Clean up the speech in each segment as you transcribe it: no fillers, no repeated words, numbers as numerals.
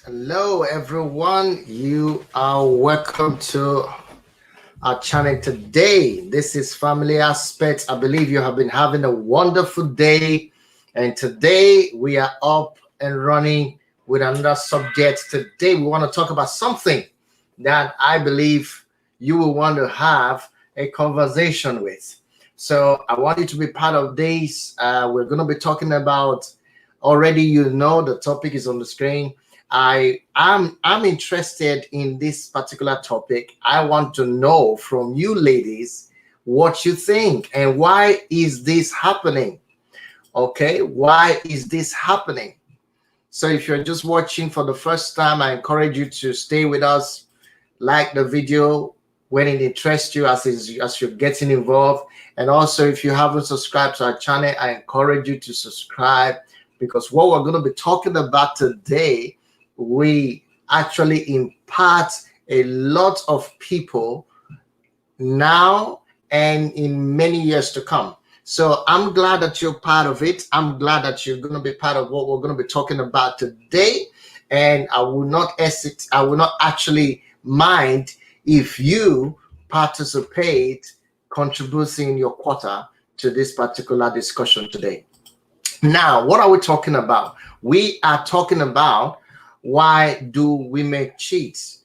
Hello, everyone. You are welcome to our channel today. This is Family Aspects. I believe you have been having a wonderful day, and today we are up and running with another subject. Today, we want to talk about something that I believe you will want to have a conversation with. So, I want you to be part of this. We're going to be talking about already, the topic is on the screen. I'm interested in this particular topic. I want to know from you ladies what you think and why is this happening? Okay, why is this happening? So if you're just watching for the first time, I encourage you to stay with us, like the video when it interests you as you're getting involved. And also, if you haven't subscribed to our channel, I encourage you to subscribe because what we're going to be talking about today, we actually impart a lot of people now and in many years to come. So I'm glad that you're part of it. I'm glad that you're going to be part of what we're going to be talking about today. And I will not hesitate, I will not actually mind if you participate, contributing your quota to this particular discussion today. Now, what are we talking about? We are talking about why do women cheat?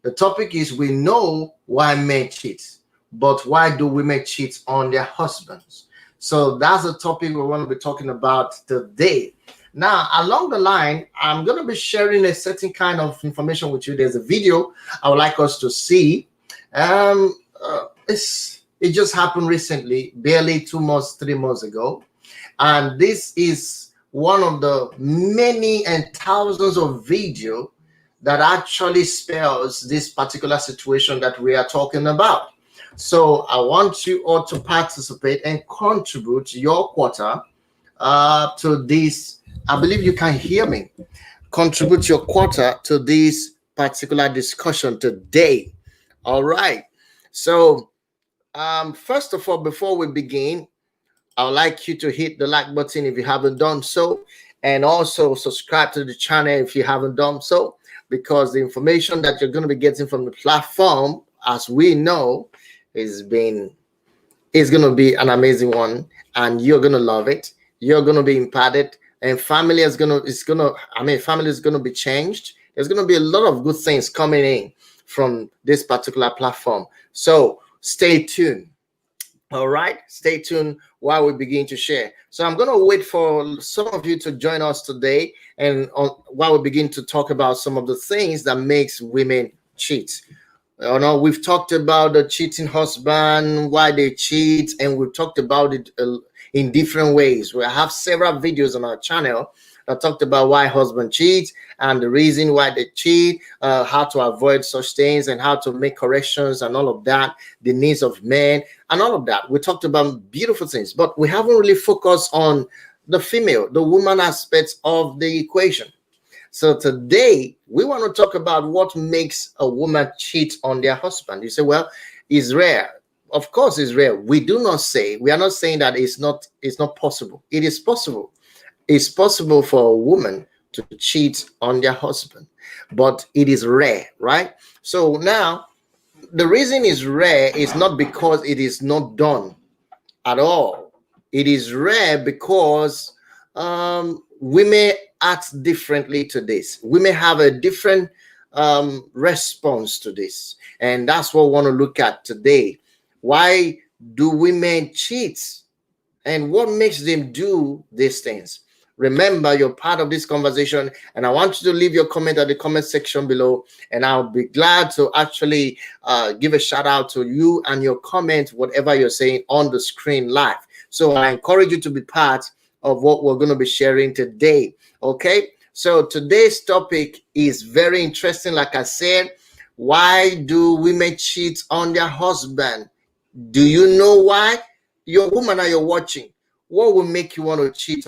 The topic is we know why men cheat, but why do women cheat on their husbands? So that's the topic we want to be talking about today. Now, along the line, I'm going to be sharing a certain kind of information with you. There's a video I would like us to see. It just happened recently, barely 2 months, 3 months ago. And this is one of the many and thousands of video that actually spells this particular situation that we are talking about. So I want you all to participate and contribute your quota to this. I believe you can hear me. Contribute your quota to this particular discussion today. All right. So, first of all, before we begin, I would like you to hit the like button if you haven't done so, and also subscribe to the channel if you haven't done so, because the information that you're going to be getting from the platform, as we know, is being is going to be an amazing one, and you're going to love it. You're going to be imparted, and family is going to be changed. There's going to be a lot of good things coming in from this particular platform. So stay tuned. All right, stay tuned while we begin to share. So I'm going to wait for some of you to join us today, and while we begin to talk about some of the things that makes women cheat. You know, we've talked about the cheating husband, why they cheat, and we've talked about it in different ways. We have several videos on our channel that talked about why husband cheats and the reason why they cheat, how to avoid such things, and how to make corrections and all of that, the needs of men and all of that. We talked about beautiful things, but we haven't really focused on the female, the woman aspects of the equation. So today we want to talk about what makes a woman cheat on their husband. You say, well, it's rare. Of course, it's rare. We are not saying that it's not possible. It is possible. It's possible for a woman to cheat on their husband, but it is rare, right? So now the reason is rare is not because it is not done at all. It is rare because women act differently to this. We may have a different response to this, and that's what we want to look at today. Why do women cheat, and what makes them do these things? Remember, you're part of this conversation, and I want you to leave your comment at the comment section below, and I'll be glad to actually give a shout out to you and your comment, whatever you're saying on the screen live. So I encourage you to be part of what we're going to be sharing today. Okay, so today's topic is very interesting. Like I said, why do women cheat on their husband? Do you know why? Your woman that you're watching, what will make you want to cheat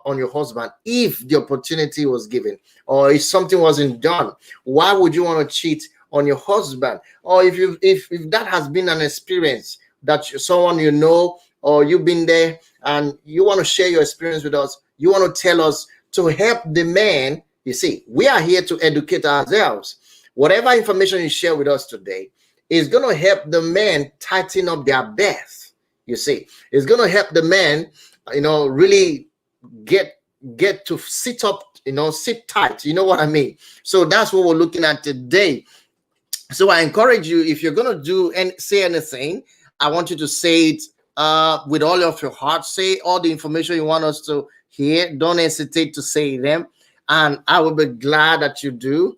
on your husband if the opportunity was given, or if something wasn't done? Why would you want to cheat on your husband? Or if that has been an experience that someone you know, or you've been there and you want to share your experience with us, you want to tell us to help the man You see, we are here to educate ourselves. Whatever information you share with us today is going to help the men tighten up their berth. You see, it's going to help the men, really get to sit up, sit tight. You know what I mean? So that's what we're looking at today. So I encourage you, if you're going to do and say anything, I want you to say it with all of your heart. Say all the information you want us to hear. Don't hesitate to say them. And I will be glad that you do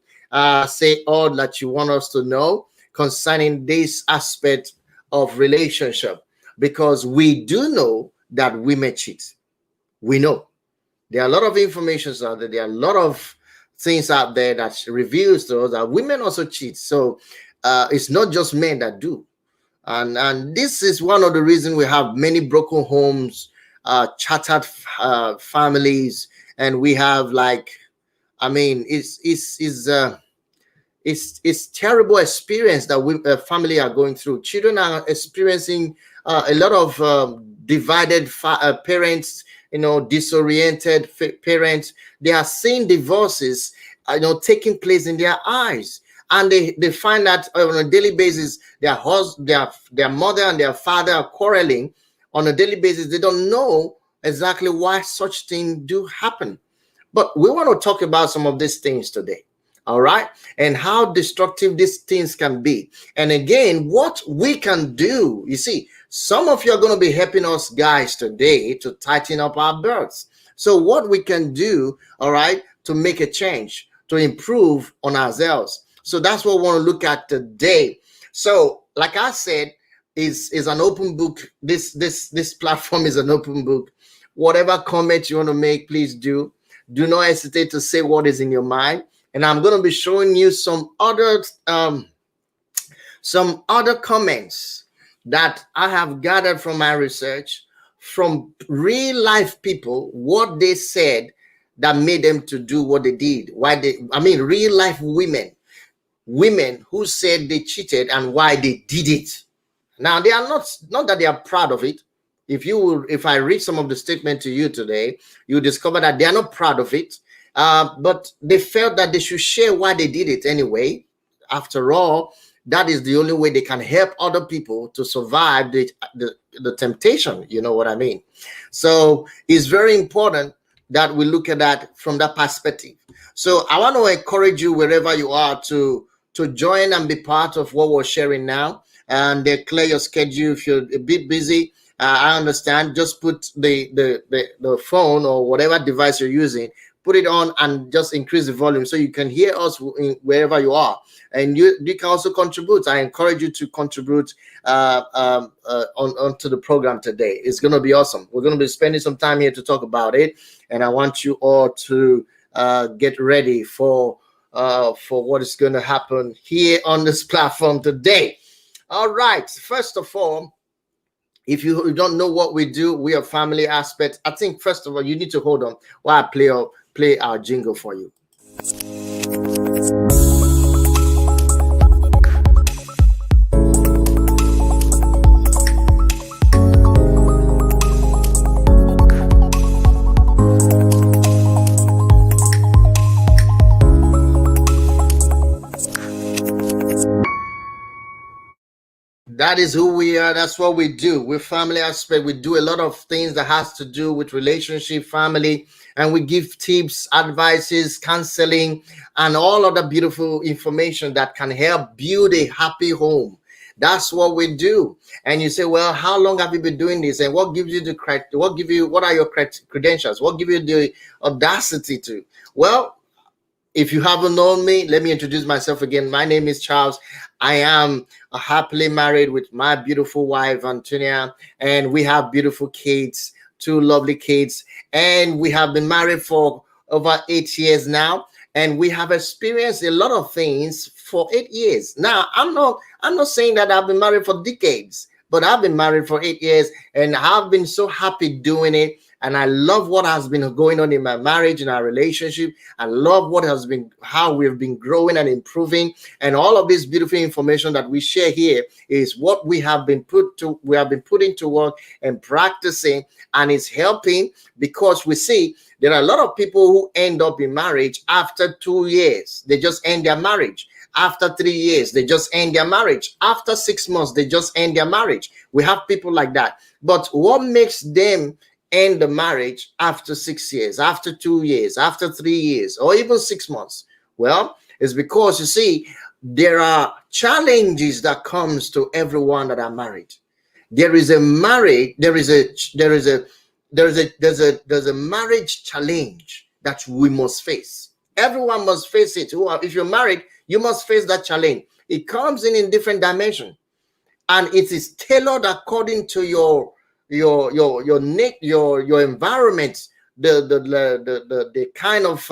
say all that you want us to know concerning this aspect of relationship, because we do know that women cheat. We know there are a lot of information out there. There are a lot of things out there that reveals to us that women also cheat. So it's not just men that do. And this is one of the reasons we have many broken homes, shattered families, and we have it's terrible experience that we family are going through. Children are experiencing a lot of divided parents, disoriented parents. They are seeing divorces, taking place in their eyes. And they find that on a daily basis, their mother and their father are quarreling on a daily basis. They don't know exactly why such things do happen. But we want to talk about some of these things today, all right? And how destructive these things can be. And again, what we can do. You see, some of you are going to be helping us guys today to tighten up our berths. So what we can do, all right, to make a change, to improve on ourselves. So that's what we want to look at today. So, like I said, is an open book. This platform is an open book. Whatever comment you want to make, please do. Do not hesitate to say what is in your mind. And I'm going to be showing you some other comments that I have gathered from my research, from real life people, what they said that made them to do what they did. Real life women who said they cheated and why they did it. Now, they are not that they are proud of it. If I read some of the statement to you today, you discover that they are not proud of it, but they felt that they should share why they did it anyway. After all, that is the only way they can help other people to survive the temptation. You know what I mean? So it's very important that we look at that from that perspective. So I want to encourage you wherever you are to join and be part of what we're sharing now, and clear your schedule. If you're a bit busy, I understand. Just put the phone or whatever device you're using, put it on and just increase the volume so you can hear us wherever you are. And you can also contribute. I encourage you to contribute onto the program today. It's going to be awesome. We're going to be spending some time here to talk about it, and I want you all to get ready for what is going to happen here on this platform today. All right. First of all, if you don't know what we do, we are Family Aspect. I think first of all, you need to hold on while I play our jingle for you. That is who we are. That's what we do. We're Family Aspect. We do a lot of things that has to do with relationship, family, and we give tips, advices, counseling, and all other beautiful information that can help build a happy home. That's what we do. And you say, well, how long have you been doing this? And what gives you what are your credentials? What give you the audacity to? Well, if you haven't known me, let me introduce myself again. My name is Charles. I am happily married with my beautiful wife, Antonia, and we have beautiful kids, 2 lovely kids. And we have been married for over 8 years now, and we have experienced a lot of things for 8 years. Now, I'm not saying that I've been married for decades, but I've been married for 8 years, and I've been so happy doing it. and I love what has been going on in my marriage, in our relationship. I love what has been, how we've been growing and improving, and all of this beautiful information that we share here is what we have been putting to work and practicing, and it's helping, because we see there are a lot of people who end up in marriage after 2 years. They just end their marriage. After 3 years, they just end their marriage. After 6 months, they just end their marriage. We have people like that. But what makes them end the marriage after 6 years, after 2 years, after 3 years, or even 6 months? Well, it's because, you see, there are challenges that comes to everyone that are married. There is a marriage, there's a marriage challenge that we must face. Everyone must face it. If you're married, you must face that challenge. It comes in different dimension, and it is tailored according to your environment, the kind of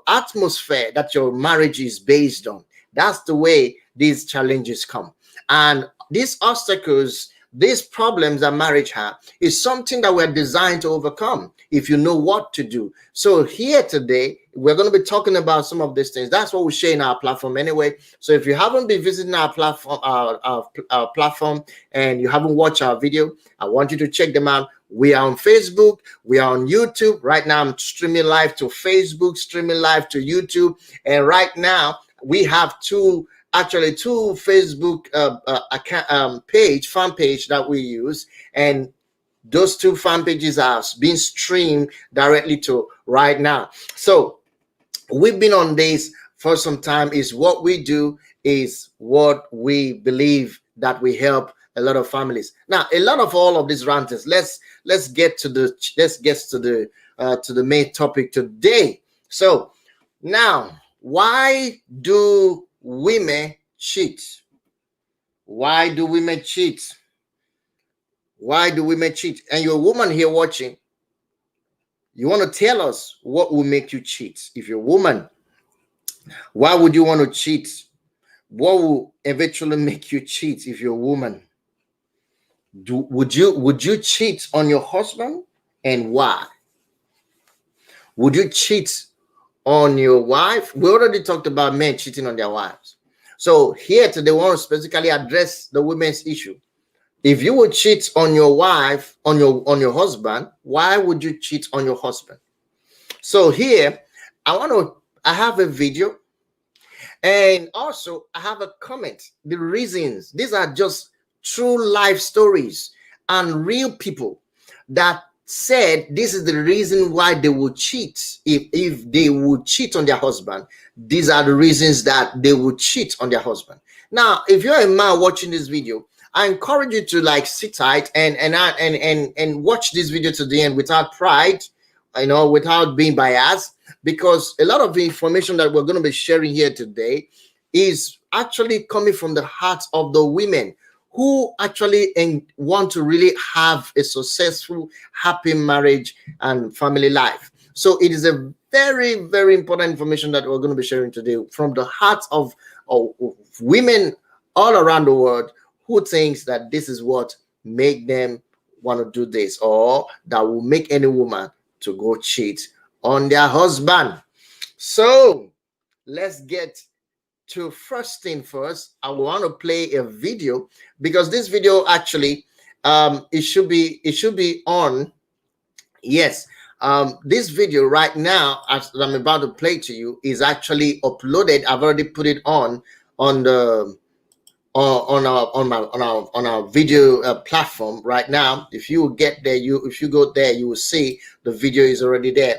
atmosphere that your marriage is based on. That's the way these challenges come, and these obstacles, these problems that marriage have, is something that we're designed to overcome if you know what to do. So here today, we're going to be talking about some of these things. That's what we share in our platform anyway. So if you haven't been visiting our platform, our platform, and you haven't watched our video, I want you to check them out. We are on Facebook, we are on YouTube. Right now, I'm streaming live to Facebook, streaming live to YouTube. And right now, we have two Facebook fan page that we use, and those two fan pages are being streamed directly to right now. So we've been on this for some time. Is what we do, is what we believe that we help a lot of families. Now, a lot of all of these ranters, let's get to the main topic today. So now, why do women cheat? Why do women cheat? Why do women cheat? And you're a woman here watching, you want to tell us what will make you cheat. If you're a woman, why would you want to cheat? What will eventually make you cheat if you're a woman? Would you cheat on your husband, and why? Would you cheat on your wife? We already talked about men cheating on their wives. So here today, we want to specifically address the women's issue. If you would cheat on your wife, on your husband, why would you cheat on your husband? So here, I have a video, and also I have a comment. The reasons, these are just true life stories and real people that said this is the reason why they would cheat. If they would cheat on their husband, these are the reasons that they would cheat on their husband. Now, if you're a man watching this video, I encourage you to sit tight and watch this video to the end without pride, without being biased, because a lot of the information that we're going to be sharing here today is actually coming from the hearts of the women who actually want to really have a successful, happy marriage and family life. So it is a very, very important information that we're going to be sharing today from the hearts of women all around the world who thinks that this is what make them want to do this, or that will make any woman to go cheat on their husband. So let's get to first thing first. I want to play a video, because this video actually it should be on. Yes, this video right now, as I'm about to play to you, is actually uploaded. I've already put it on the on our video platform right now. If you get there, if you go there, you will see the video is already there,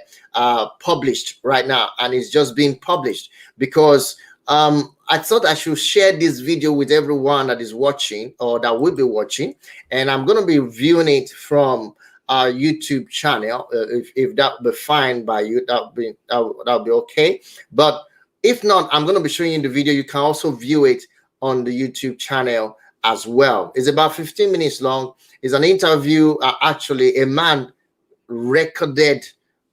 published right now, and it's just being published because I thought I should share this video with everyone that is watching or that will be watching, and I'm going to be viewing it from our YouTube channel. If that will be fine by you, that'll be okay. But if not, I'm going to be showing you the video. You can also view it on the YouTube channel as well. It's about 15 minutes long. It's an interview. Actually, a man recorded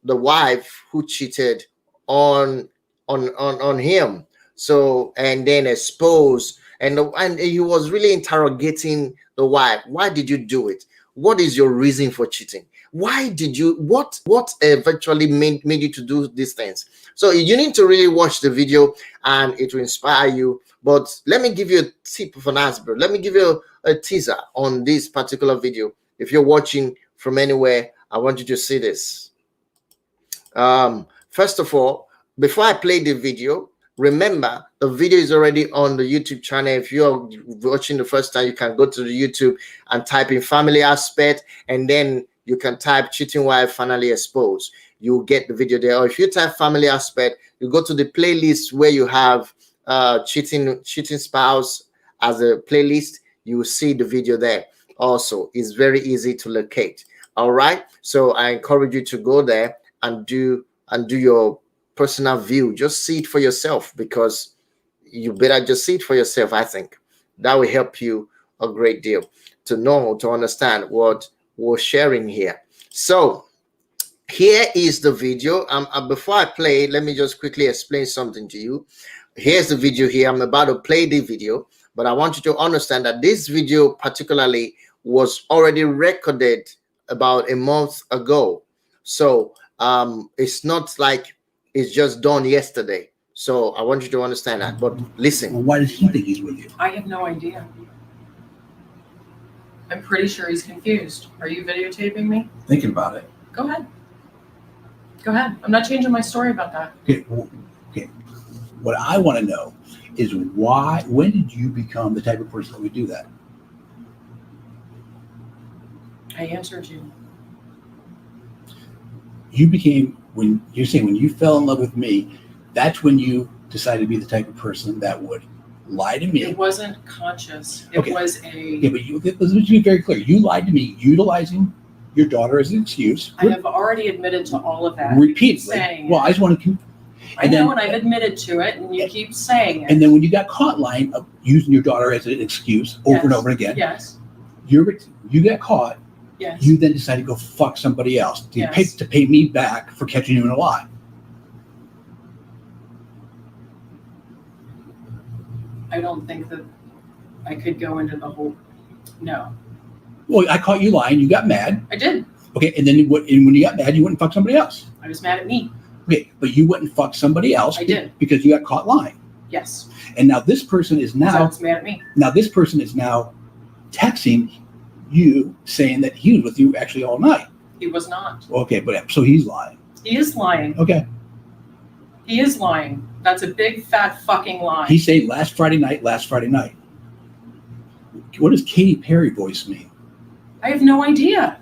the wife who cheated on him. So, and then exposed, and he was really interrogating the wife. Why did you do it? What is your reason for cheating? Why did you, what eventually made you to do these things? So you need to really watch the video and it will inspire you. But let me give you a tip of an iceberg. Let me give you a teaser on this particular video. If you're watching from anywhere, I want you to see this. First of all, before I play the video, remember the video is already on the YouTube channel. If you're watching the first time, you can go to the YouTube and type in family aspect, and then you can type cheating wife finally exposed. You'll get the video there. Or if you type family aspect, you go to the playlist where you have cheating spouse as a playlist. You will see the video there. Also, it's very easy to locate. All right. So I encourage you to go there and do your personal view. Just see it for yourself, because you better just see it for yourself. I think that will help you a great deal to know, to understand what we're sharing here. So here is the video. Before I play, let me just quickly explain something to you. Here's the video here. I'm about to play the video, but I want you to understand that this video particularly was already recorded about a month ago. So it's not like it's just done yesterday. So I want you to understand that. But listen. Well, why does he think he's with you? I have no idea. I'm pretty sure he's confused. Are you videotaping me? Thinking about it. Go ahead. Go ahead. I'm not changing my story about that. Okay. Okay. What I want to know is when did you become the type of person that would do that? I answered you. You became, when you're saying when you fell in love with me, that's when you decided to be the type of person that would lie to me. It wasn't conscious. It was a... Yeah, but let's be very clear. You lied to me utilizing your daughter as an excuse. I have already admitted to all of that. Repeatedly. Well, I just want to... I know, and I've admitted to it, and you keep saying it. And then when you got caught lying, using your daughter as an excuse over and over again, yes, you got caught. Yes. You then decided to go fuck somebody else to pay me back for catching you in a lie. I don't think that I could go into the whole... No. Well, I caught you lying. You got mad. I did. Okay, and then when you got mad, you went and fucked somebody else. I was mad at me. Okay, but you went and fucked somebody else. I did. Because you got caught lying. Yes. And now this person is now... So mad at me. Now this person is now texting you saying that he was with you actually all night. He was not. Okay, but so he's lying. He is lying. Okay. He is lying. That's a big fat fucking lie. He's saying last Friday night. What does Katy Perry voice mean? I have no idea.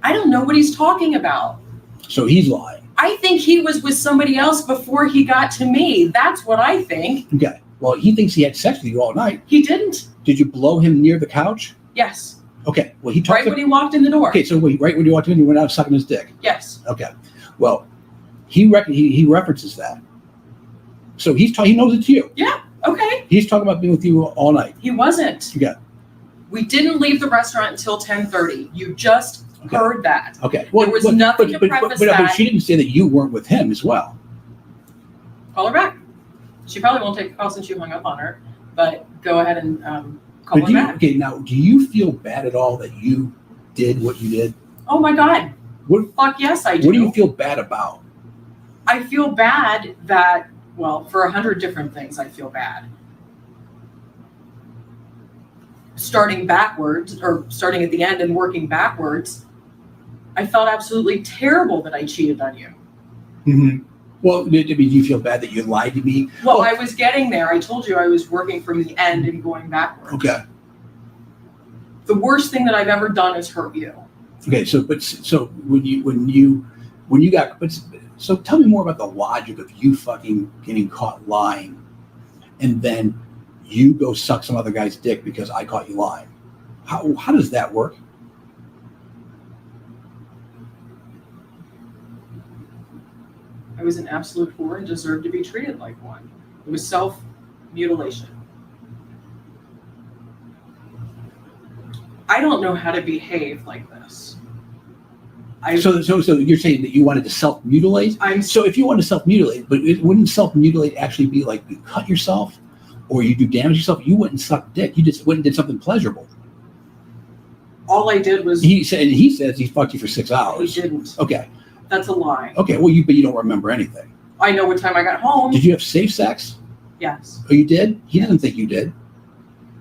I don't know what he's talking about. So he's lying. I think he was with somebody else before he got to me. That's what I think. Okay. Well, he thinks he had sex with you all night. He didn't. Did you blow him near the couch? Yes. Okay. Well, he talked right when he walked in the door. Okay, so wait, right when you walked in, you went out sucking his dick. Yes. Okay. Well, he references that. So he knows it's you. Yeah. Okay. He's talking about being with you all night. He wasn't. Yeah. We didn't leave the restaurant until 10:30. You just heard that. Okay. Well, there was nothing to preface that. But she didn't say that you weren't with him as well. Call her back. She probably won't take the call since you hung up on her. But go ahead and call her back. Okay. Now, do you feel bad at all that you did what you did? Oh my God. Fuck yes, I do. What do you feel bad about? I feel bad that, well, for 100 different things, I feel bad. Starting backwards, or starting at the end and working backwards, I felt absolutely terrible that I cheated on you. Mm-hmm. Well, do you feel bad that you lied to me? Well, I was getting there. I told you I was working from the end and going backwards. Okay. The worst thing that I've ever done is hurt you. Okay, so when you got, so tell me more about the logic of you fucking getting caught lying, and then you go suck some other guy's dick because I caught you lying. How does that work? I was an absolute whore and deserved to be treated like one. It was self-mutilation. I don't know how to behave like this. So you're saying that you wanted to self-mutilate? So if you want to self-mutilate, but wouldn't self-mutilate actually be like you cut yourself or you do damage yourself? You wouldn't suck dick. You just went and did something pleasurable. All I did was He says he fucked you for 6 he hours. didn't. Okay. That's a lie. Okay. Well, but you don't remember anything. I know what time I got home. Did you have safe sex? Yes. Oh, you did? He doesn't think you did.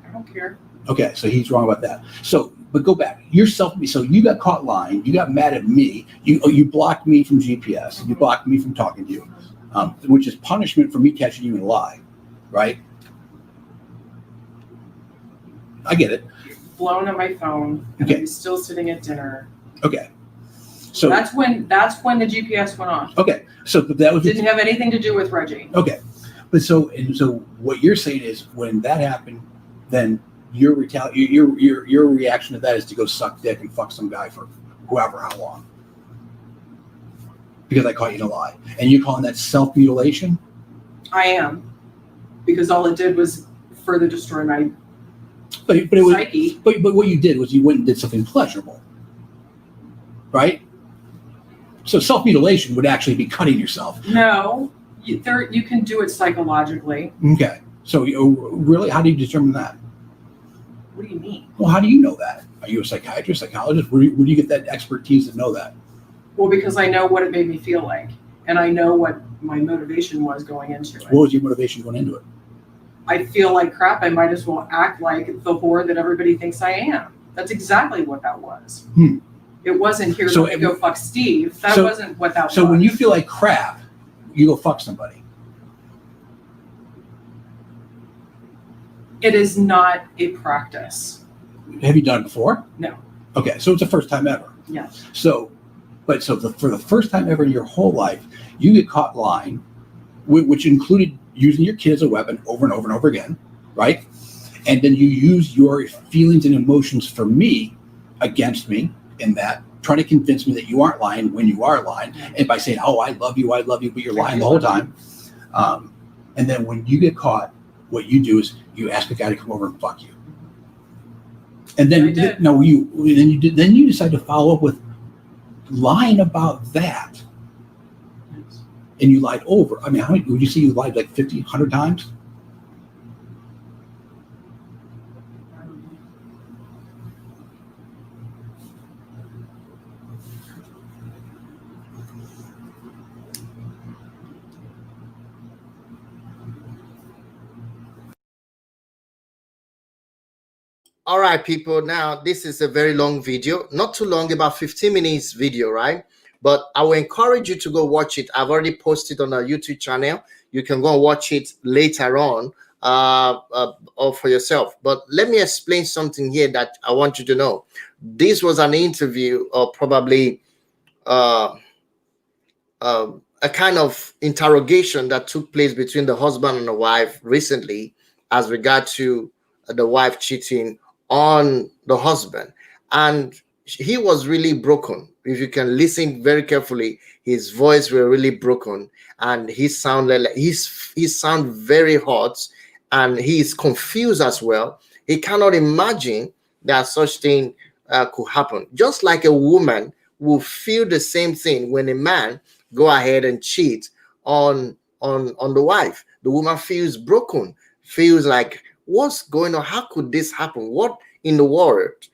I don't care. Okay, so he's wrong about that. So, but go back. So you got caught lying. You got mad at me. You blocked me from GPS. You blocked me from talking to you, which is punishment for me catching you in a lie, right? I get it. Blown at my phone. And Okay. I was still sitting at dinner. Okay. So That's when the GPS went off. okay. So but that was Didn't have anything to do with Reggie. okay. But so what you're saying is when that happened, then your reaction to that is to go suck dick and fuck some guy for whoever how long. Because I caught you in a lie. And you're calling that self-mutilation? I am. Because all it did was further destroy my But it was psyche. but what you did was you went and did something pleasurable. Right? So self-mutilation would actually be cutting yourself. No. You can do it psychologically. Okay. So really, how do you determine that? What do you mean? Well, how do you know that? Are you a psychiatrist, psychologist? Where do you get that expertise to know that? Well, because I know what it made me feel like. And I know what my motivation was going into it. What was your motivation going into it? I feel like crap. I might as well act like the whore that everybody thinks I am. That's exactly what that was. It wasn't here So to go fuck Steve. That wasn't what that was. So when you feel like crap, you go fuck somebody. It is not a practice. Have you done it before? No. Okay, so it's the first time ever. Yes. So for the first time ever in your whole life, you get caught lying, which included using your kid as a weapon over and over and over again, right? And then you use your feelings and emotions for me against me in that, trying to convince me that you aren't lying when you are lying, and by saying, "Oh, I love you," but you're lying the whole time. And then when you get caught, what you do is you ask a guy to come over and fuck you. And then you decide to follow up with lying about that. Yes. And you lied over. I mean, how many would you say you lied like 50, 100 times? All right, people. Now, this is a very long video, not too long, about 15 minutes video, right? But I will encourage you to go watch it. I've already posted on our YouTube channel. You can go and watch it later on or for yourself. But let me explain something here that I want you to know. This was an interview, or probably a kind of interrogation that took place between the husband and the wife recently as regard to the wife cheating on the husband, and he was really broken. If you can listen very carefully, his voice were really broken, and he sounded like he sound very hot, and he is confused as well. He cannot imagine that such thing could happen. Just like a woman will feel the same thing when a man go ahead and cheat on the wife. The woman feels broken, feels like, what's going on? How could this happen? What in the world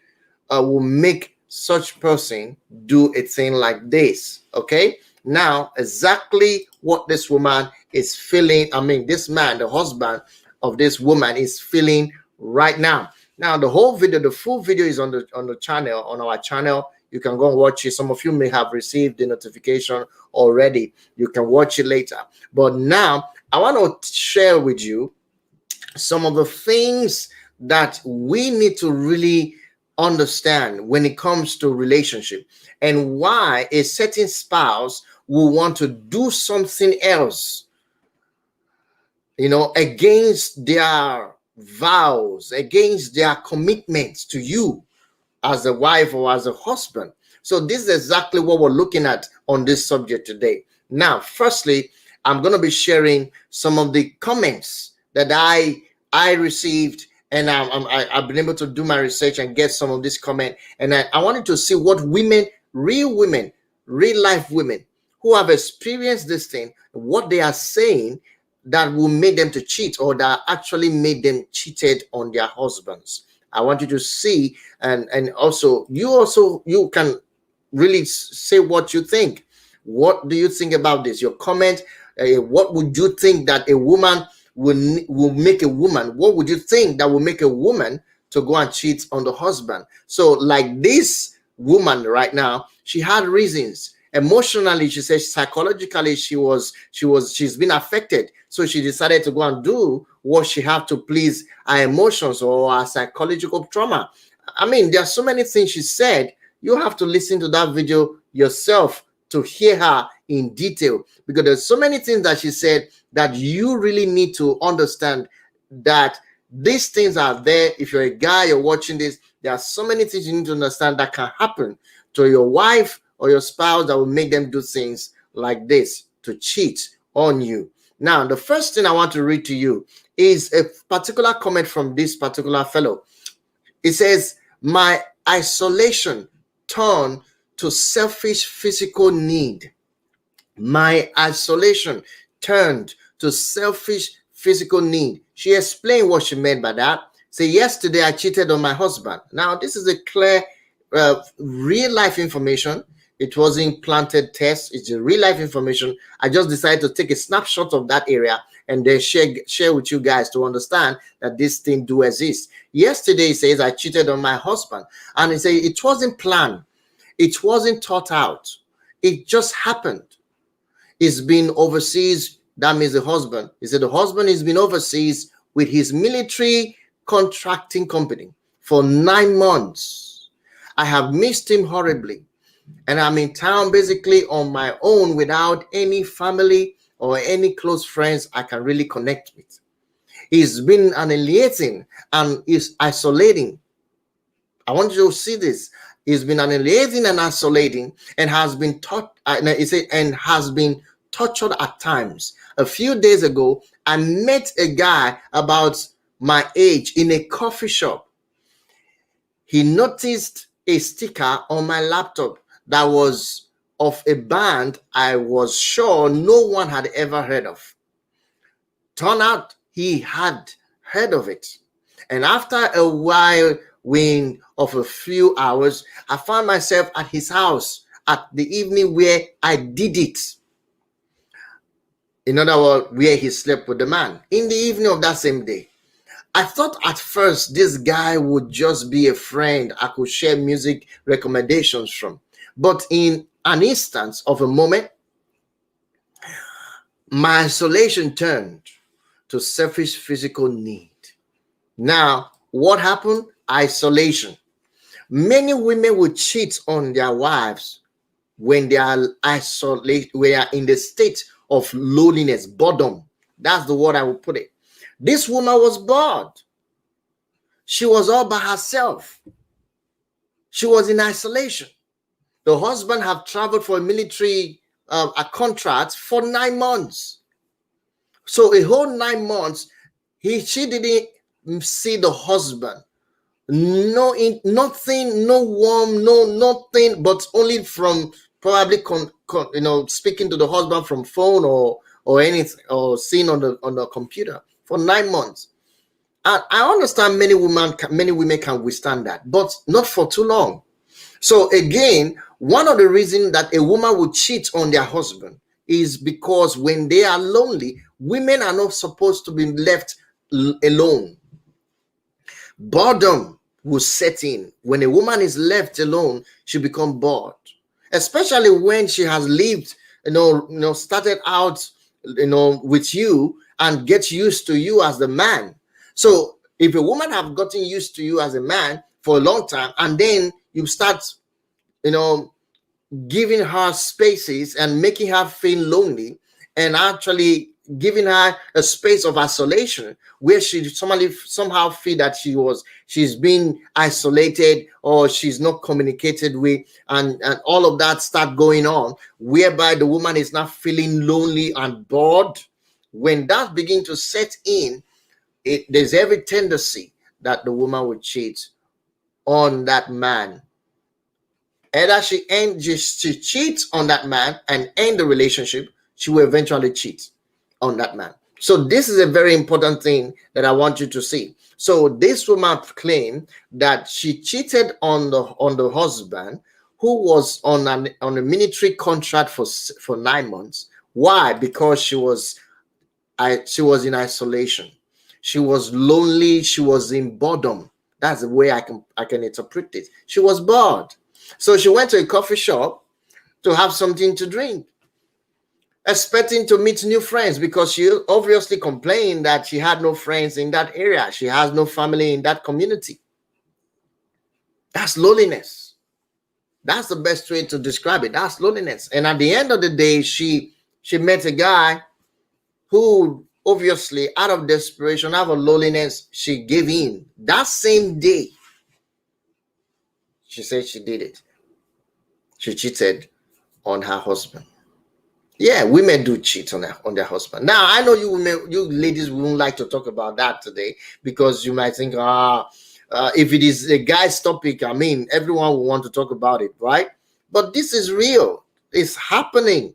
will make such person do a thing like this? Okay, now exactly what this woman is feeling. I mean, this man, the husband of this woman, is feeling right now. Now, the whole video, the full video, is on the channel, on our channel. You can go and watch it. Some of you may have received the notification already. You can watch it later. But now I want to share with you some of the things that we need to really understand when it comes to relationship, and why a certain spouse will want to do something else, against their vows, against their commitments to you as a wife or as a husband. So this is exactly what we're looking at on this subject today. Now, firstly, I'm going to be sharing some of the comments that I received, and I've been able to do my research and get some of this comment. And I wanted to see what real life women who have experienced this thing, what they are saying that will make them to cheat, or that actually made them cheated on their husbands. I want you to see, and also you can really say what you think. What do you think about this? Your comment. What would you think that a woman will make a woman? What would you think that will make a woman to go and cheat on the husband? So, like this woman right now, she had reasons. Emotionally, she says, psychologically, she's been affected. So she decided to go and do what she had to please her emotions or her psychological trauma. I mean, there are so many things she said. You have to listen to that video yourself to hear her in detail, because there's so many things that she said that you really need to understand that these things are there. If you're a guy, you're watching this, there are so many things you need to understand that can happen to your wife or your spouse that will make them do things like this to cheat on you. Now, the first thing I want to read to you is a particular comment from this particular fellow. It says, my isolation turned to selfish physical need. My isolation turned to selfish physical need. She explained what she meant by that. Say, yesterday I cheated on my husband. Now, this is a clear, real life information. It wasn't planted test. It's a real life information. I just decided to take a snapshot of that area and then share with you guys to understand that this thing do exist. Yesterday, he says, I cheated on my husband. And he said, it wasn't planned. It wasn't thought out. It just happened. He's been overseas. That means the husband. He said the husband has been overseas with his military contracting company for 9 months. I have missed him horribly. And I'm in town basically on my own without any family or any close friends I can really connect with. He's been annihilating and is isolating. I want you to see this. He's been annihilating and isolating and has been has been tortured at times. A few days ago, I met a guy about my age in a coffee shop. He noticed a sticker on my laptop that was of a band I was sure no one had ever heard of. Turned out he had heard of it. And after a while of a few hours, I found myself at his house at the evening where I did it. In other words, where he slept with the man in the evening of that same day. I thought at first this guy would just be a friend I could share music recommendations from. But in an instance of a moment, my isolation turned to selfish physical need. Now, what happened? Isolation. Many women will cheat on their wives when they are isolated, we are in the state of loneliness, boredom. That's the word I will put it. This woman was bored. She was all by herself. She was in isolation. The husband had traveled for a military a contract for 9 months. So a whole 9 months, she didn't see the husband. Nothing, no warm, nothing, but only from probably speaking to the husband from phone or anything, or seeing on the computer for 9 months. And I understand many women can withstand that, but not for too long. So again, one of the reasons that a woman would cheat on their husband is because when they are lonely, women are not supposed to be left alone. Boredom will set in. When a woman is left alone, she becomes bored, especially when she has lived, started out, with you and gets used to you as the man. So if a woman have gotten used to you as a man for a long time, and then you start, giving her spaces and making her feel lonely, and actually giving her a space of isolation where she somehow feel that she's been isolated or she's not communicated with, and all of that start going on, whereby the woman is not feeling lonely and bored. When that begin to set in, there's every tendency that the woman would cheat on that man. Either she cheats on that man and end the relationship, she will eventually cheat on that man. So this is a very important thing that I want you to see. So this woman claimed that she cheated on the husband, who was on a military contract for 9 months. Why? Because she was in isolation. She was lonely. She was in boredom. That's the way I can interpret it. She was bored. So she went to a coffee shop to have something to drink, expecting to meet new friends, because she obviously complained that she had no friends in that area. She has no family in that community. That's loneliness. That's the best way to describe it. That's loneliness. And at the end of the day, she met a guy who obviously, out of desperation, out of loneliness, she gave in. That same day, she said she did it. She cheated on her husband. Yeah, women do cheat on their husband. Now, I know you ladies wouldn't like to talk about that today, because you might think, if it is a guy's topic, I mean, everyone will want to talk about it, right? But this is real. It's happening.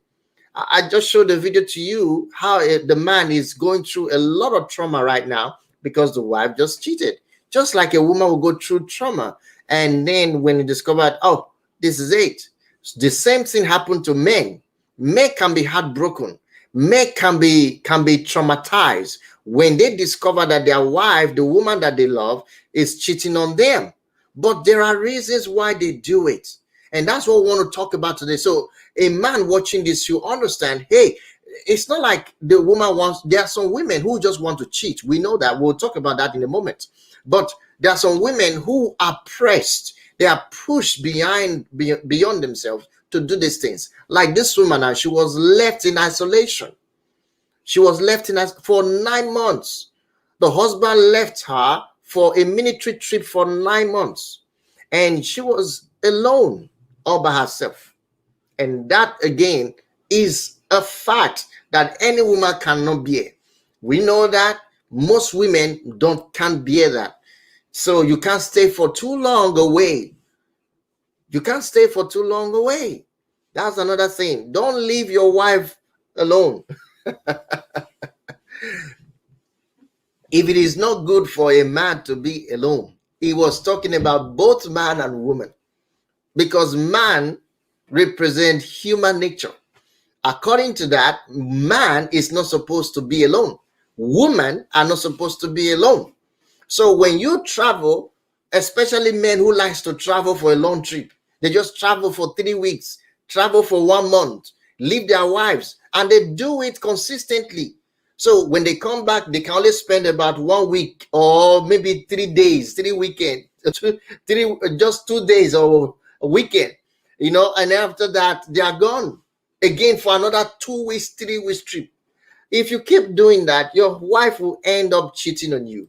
I just showed the video to you how the man is going through a lot of trauma right now because the wife just cheated. Just like a woman will go through trauma, and then when he discovered, oh, this is it. The same thing happened to men. Men can be heartbroken. Men can be traumatized when they discover that their wife, the woman that they love, is cheating on them. But there are reasons why they do it. And that's what we want to talk about today. So a man watching this, you understand, hey, it's not like the woman wants, there are some women who just want to cheat. We know that. We'll talk about that in a moment. But there are some women who are pressed. They are pushed beyond themselves to do these things. Like this woman, she was left in isolation. She was left for 9 months. The husband left her for a military trip for 9 months. And she was alone, all by herself. And that, again, is a fact that any woman cannot bear. We know that most women can't bear that. So you can't stay for too long away. You can't stay for too long away. That's another thing. Don't leave your wife alone. If it is not good for a man to be alone, he was talking about both man and woman, because man represents human nature. According to that, man is not supposed to be alone. Women are not supposed to be alone. So when you travel, especially men who likes to travel for a long trip, they just travel for 3 weeks, travel for 1 month, leave their wives, and they do it consistently. So when they come back, they can only spend about 1 week or maybe 3 days, 3 weekends, just 2 days or a weekend, and after that, they are gone again for another 2 weeks, 3 weeks trip. If you keep doing that, your wife will end up cheating on you.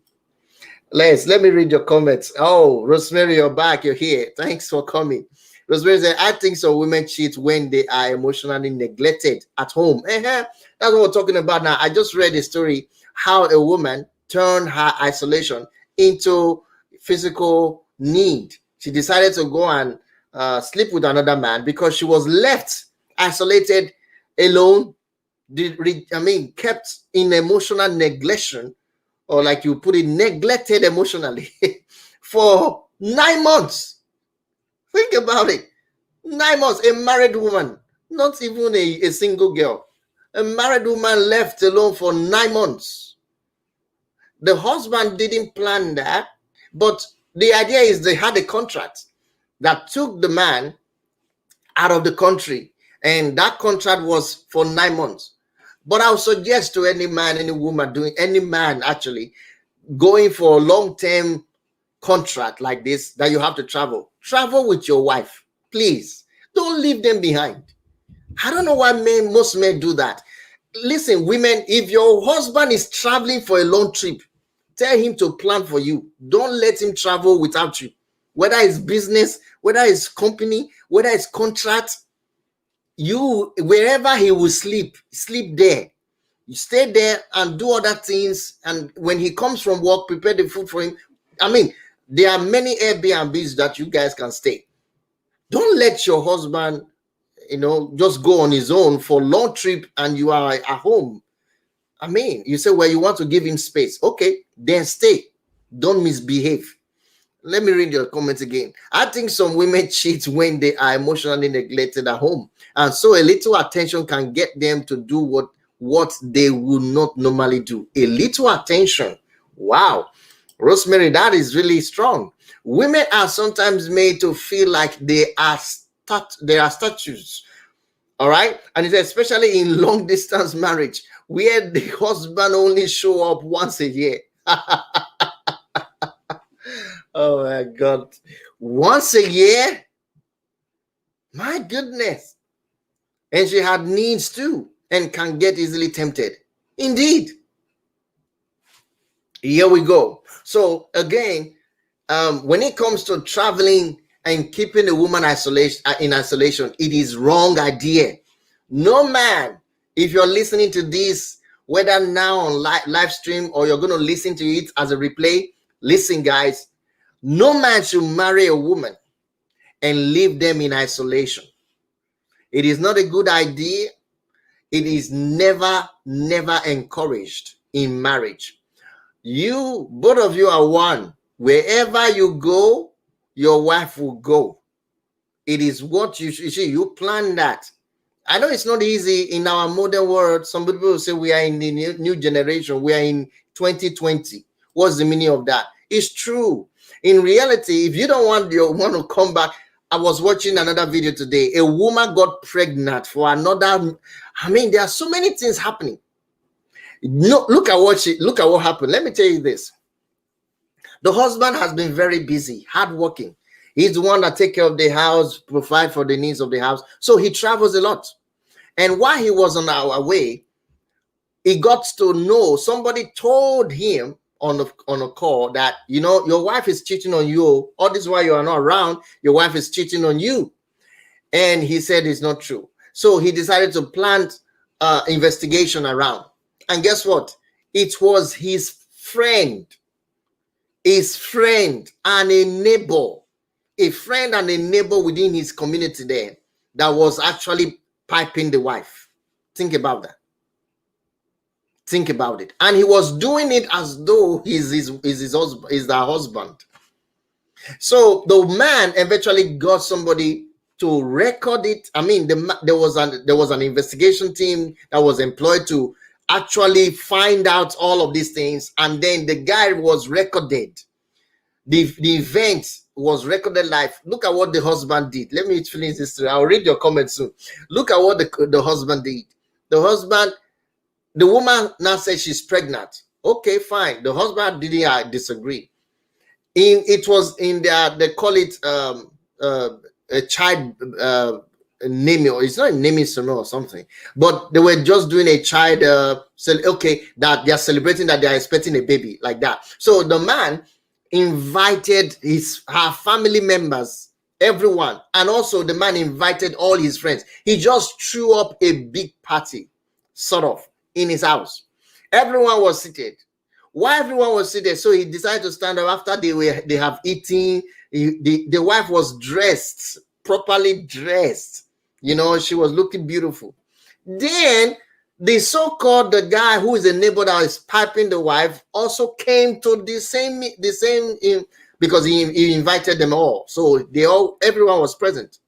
Let me read your comments. Oh, Rosemary, you're back. You're here. Thanks for coming. Rosemary said, I think so. Women cheat when they are emotionally neglected at home. That's what we're talking about now. I just read a story how a woman turned her isolation into physical need. She decided to go and sleep with another man because she was left isolated, alone, kept in emotional neglection, or like you put it, neglected emotionally for 9 months. Think about it. 9 months, a married woman, not even a single girl. A married woman left alone for 9 months. The husband didn't plan that, but the idea is they had a contract that took the man out of the country, and that contract was for 9 months. But I would suggest to any man, any woman, going for a long-term contract like this, that you have to travel. Travel with your wife, please. Don't leave them behind. I don't know why most men do that. Listen, women, if your husband is traveling for a long trip, tell him to plan for you. Don't let him travel without you. Whether it's business, whether it's company, whether it's contract, wherever he will sleep there. You stay there and do other things. And when he comes from work, prepare the food for him. There are many Airbnbs that you guys can stay. Don't let your husband, just go on his own for a long trip and you are at home. I mean, you say, well, you want to give him space. Okay, then stay. Don't misbehave. Let me read your comments again. I think some women cheat when they are emotionally neglected at home. And so a little attention can get them to do what they would not normally do. A little attention. Wow. Rosemary, that is really strong. Women are sometimes made to feel like they are statues. All right. And it's especially in long distance marriage where the husband only show up once a year. Oh my God. Once a year? My goodness. And she had needs too and can get easily tempted. Indeed. Here we go. So again, when it comes to traveling and keeping a woman in isolation, it is wrong idea. No man, if you're listening to this, whether now on live stream or you're going to listen to it as a replay, listen, guys. No man should marry a woman and leave them in isolation. It is not a good idea. It is never encouraged in marriage. Both of you are one. Wherever you go, your wife will go. It is what you see. You plan that. I know it's not easy in our modern world. Some people will say we are in the new generation. We are in 2020. What's the meaning of that? It's true. In reality, if you don't want to come back, I was watching another video today. A woman got pregnant for another. I mean, there are so many things happening. No, look at what happened. Let me tell you this. The husband has been very busy, hardworking. He's the one that takes care of the house, provide for the needs of the house. So he travels a lot. And while he was on our way, he got to know, somebody told him on a call that, your wife is cheating on you. All this while you are not around, your wife is cheating on you. And he said it's not true. So he decided to plant investigation around. And guess what? It was his friend and a neighbor, within his community there that was actually piping the wife. Think about that. Think about it. And he was doing it as though he's their husband. So the man eventually got somebody to record it. I mean, there was an investigation team that was employed to actually find out all of these things. And then the guy was recorded. The event was recorded live. Look at what the husband did. Let me finish this story. I'll read your comments soon. Look at what the husband did. The woman now says she's pregnant. Okay, fine. The husband didn't disagree. It was in they call it a child naming, or it's not a naming ceremony or something, but they were just doing a child that they are celebrating that they are expecting a baby like that. So the man invited her family members, everyone, and also the man invited all his friends. He just threw up a big party, sort of, in his house. Everyone was seated. While everyone was seated, so he decided to stand up after they have eaten. The wife was dressed, properly dressed. She was looking beautiful. Then the guy who is a neighbor that is piping the wife also came to the same because he invited them all. So everyone was present.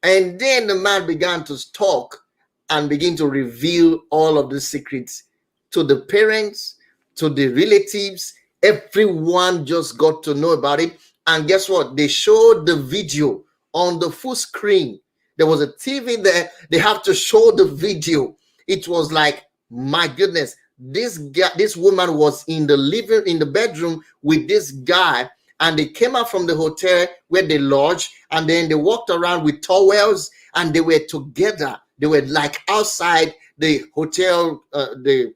And then the man began to talk and begin to reveal all of the secrets to the parents, to the relatives. Everyone just got to know about it. And guess what? They showed the video on the full screen. There was a TV there. They have to show the video. It was like, my goodness, this woman was in the bedroom with this guy, and they came out from the hotel where they lodged, and then they walked around with towels, and they were together. They were like outside the hotel, what do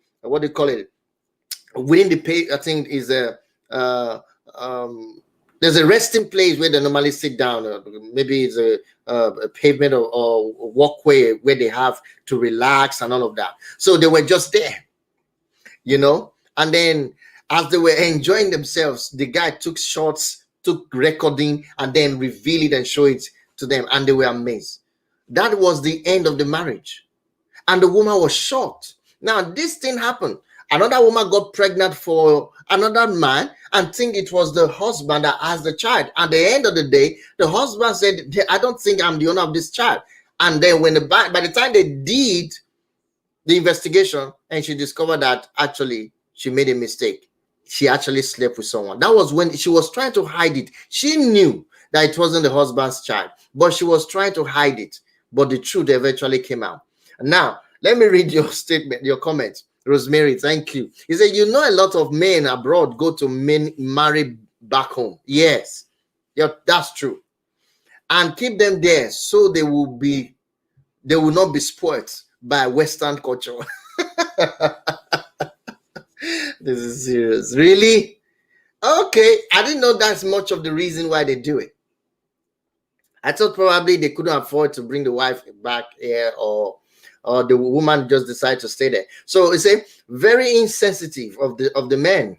you call it? Within the pay, I think is there's a resting place where they normally sit down. Maybe it's a pavement or a walkway where they have to relax and all of that. So they were just there, And then as they were enjoying themselves, the guy took shots, took recording, and then revealed it and showed it to them, and they were amazed. That was the end of the marriage. And the woman was shocked. Now, this thing happened. Another woman got pregnant for another man and think it was the husband that has the child. At the end of the day, the husband said, I don't think I'm the owner of this child. And then when by the time they did the investigation, and she discovered that actually she made a mistake. She actually slept with someone. That was when she was trying to hide it. She knew that it wasn't the husband's child, but she was trying to hide it. But the truth eventually came out. Now, let me read your statement, your comment. Rosemary, thank you. He said, you know, a lot of men abroad go to marry back home. Yes, yeah, that's true. And keep them there so they will not be spoiled by Western culture. This is serious. Really? Okay, I didn't know that's much of the reason why they do it. I thought probably they couldn't afford to bring the wife back here, or the woman just decided to stay there. So it's a very insensitive of the men.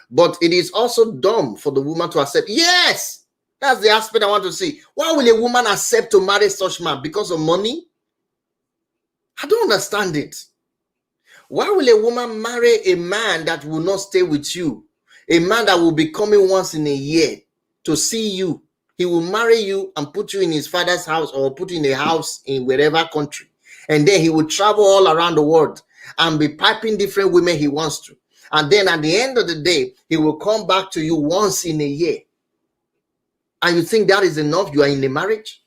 But it is also dumb for the woman to accept. Yes, that's the aspect I want to see. Why will a woman accept to marry such man? Because of money? I don't understand it. Why will a woman marry a man that will not stay with you? A man that will be coming once in a year to see you. He will marry you and put you in his father's house, or put you in a house in wherever country. And then he will travel all around the world and be piping different women he wants to. And then at the end of the day, he will come back to you once in a year. And you think that is enough? You are in a marriage?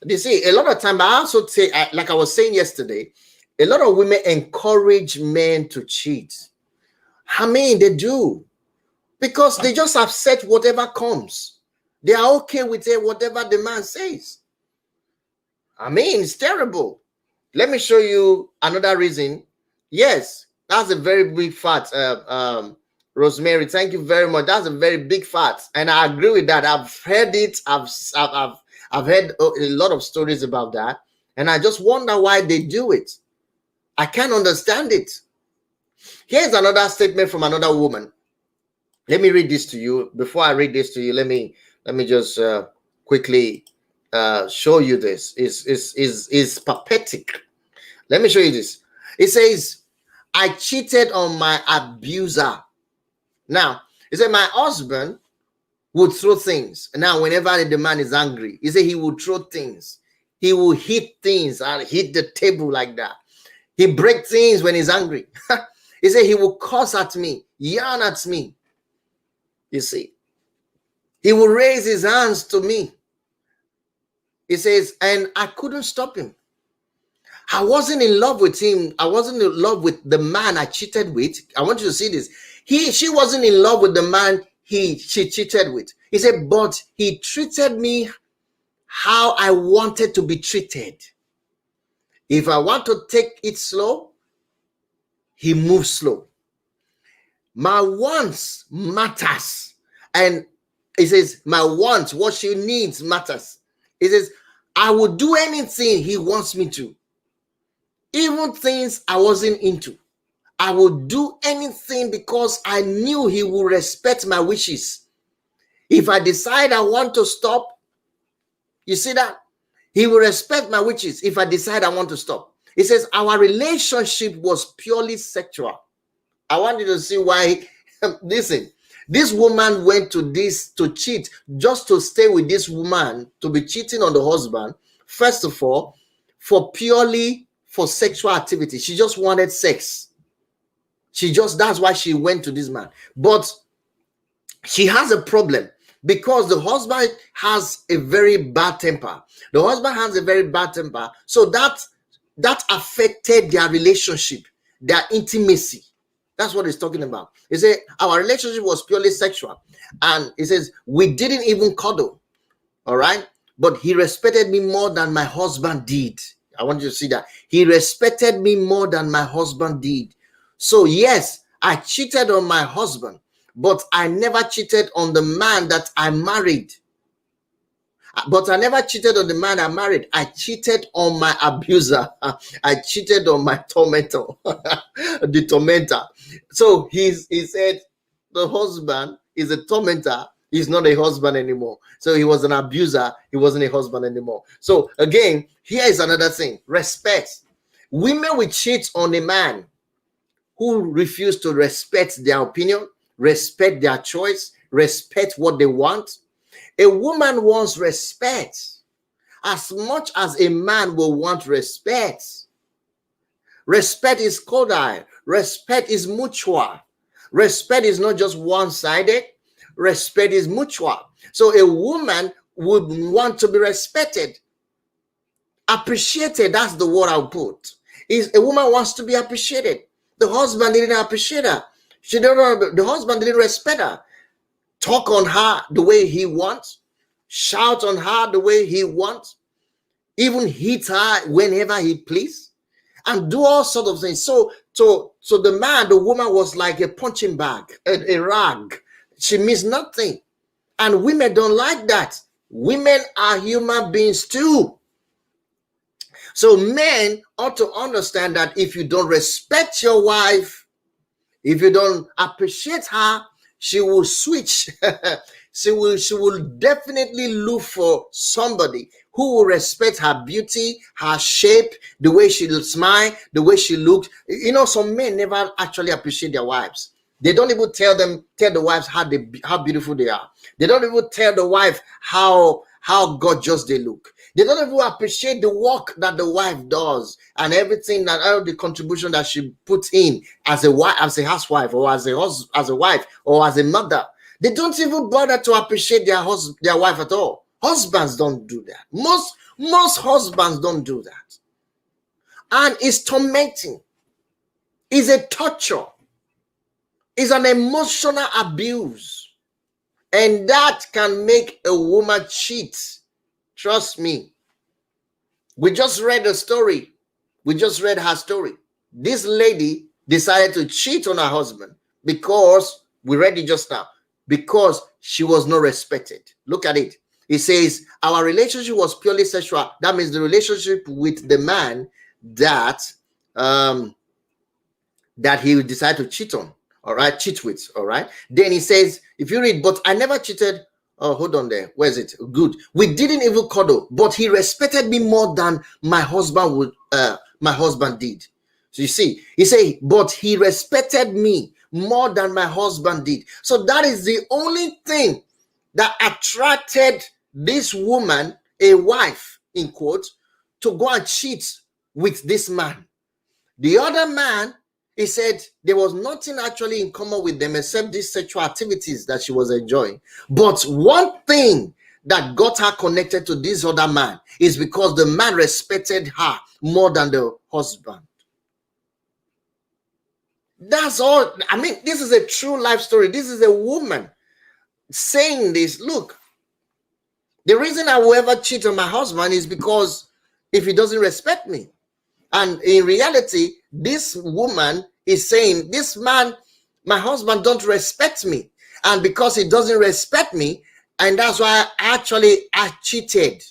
You see, a lot of time, I also say, like I was saying yesterday, a lot of women encourage men to cheat. I mean, they do. Because they just accept whatever comes. They are okay with it, whatever the man says. I mean, it's terrible. Let me show you another reason. Yes, that's a very big fact. Rosemary, thank you very much. That's a very big fact. And I agree with that. I've heard it. I've heard a lot of stories about that. And I just wonder why they do it. I can't understand it. Here's another statement from another woman. Let me read this to you. Before I read this to you, let me just quickly show you this. Is pathetic. Let me show you this. It says, I cheated on my abuser. Now, it said my husband would throw things. Now, whenever the man is angry, he said he would throw things. He will hit things and hit the table like that. He break things when he's angry. He said he will curse at me, yarn at me. You see, he will raise his hands to me. He says, and I couldn't stop him. I wasn't in love with him. I wasn't in love with the man I cheated with. I want you to see this. She wasn't in love with the man she cheated with. He said, but he treated me how I wanted to be treated. If I want to take it slow, he moves slow. My wants matters. And he says, my wants, what she needs matters. He says, I will do anything he wants me to. Even things I wasn't into. I will do anything because I knew he will respect my wishes. If I decide I want to stop, you see that? He will respect my wishes if I decide I want to stop. He says, our relationship was purely sexual. I want you to see why. Listen, this woman went to cheat, just to stay with this woman, to be cheating on the husband. First of all, for sexual activity. She just wanted sex. That's why she went to this man. But she has a problem because the husband has a very bad temper. The husband has a very bad temper. So that affected their relationship, their intimacy. That's what he's talking about. He said, our relationship was purely sexual. And he says, we didn't even cuddle. All right. But he respected me more than my husband did. I want you to see that. He respected me more than my husband did. So yes, I cheated on my husband, but I never cheated on the man that I married. But I never cheated on the man I married. I cheated on my abuser. I cheated on my tormentor, the tormentor. So he said the husband is a tormentor. He's not a husband anymore. So he was an abuser. He wasn't a husband anymore. So again, here is another thing. Respect. Women will cheat on a man who refuse to respect their opinion, respect their choice, respect what they want. A woman wants respect as much as a man will want respect. Respect is cordial. Respect is mutual. Respect is not just one-sided. Respect is mutual. So a woman would want to be respected, appreciated. That's the word I'll put. Is a woman wants to be appreciated. The husband didn't appreciate her. The husband didn't respect her. Talk on her the way he wants. Shout on her the way he wants. Even hit her whenever he please. And do all sorts of things. So the woman was like a punching bag, a rag. She means nothing. And women don't like that. Women are human beings too. So men ought to understand that if you don't respect your wife, if you don't appreciate her, she will switch. she will definitely look for somebody who will respect her beauty, her shape, the way she smile, the way she looks. You know, some men never actually appreciate their wives. They don't even tell the wives how beautiful they are. They don't even tell the wife how gorgeous they look. They don't even appreciate the work that the wife does and everything, that all the contribution that she puts in as a wife, as a housewife, or as a wife, or as a mother. They don't even bother to appreciate their wife at all. Husbands don't do that. Most husbands don't do that. And it's tormenting. It's a torture. It's an emotional abuse. And that can make a woman cheat. Trust me. We just read a story. We just read her story. This lady decided to cheat on her husband because, we read it just now, because she was not respected. Look at it. It says, our relationship was purely sexual. That means the relationship with the man that he decided to cheat on. All right, cheat with. All right. Then he says, if you read, but I never cheated. Oh, hold on there. Where is it? Good. We didn't even cuddle, but he respected me more than my husband would. My husband did. So you see, he said, but he respected me more than my husband did. So that is the only thing that attracted this woman, a wife, in quotes, to go and cheat with this man. The other man, he said there was nothing actually in common with them except these sexual activities that she was enjoying. But one thing that got her connected to this other man is because the man respected her more than the husband. That's all. I mean, this is a true life story. This is a woman saying this. Look, the reason I will ever cheat on my husband is because if he doesn't respect me. And in reality, this woman is saying, this man, my husband, don't respect me. And because he doesn't respect me, and that's why I cheated.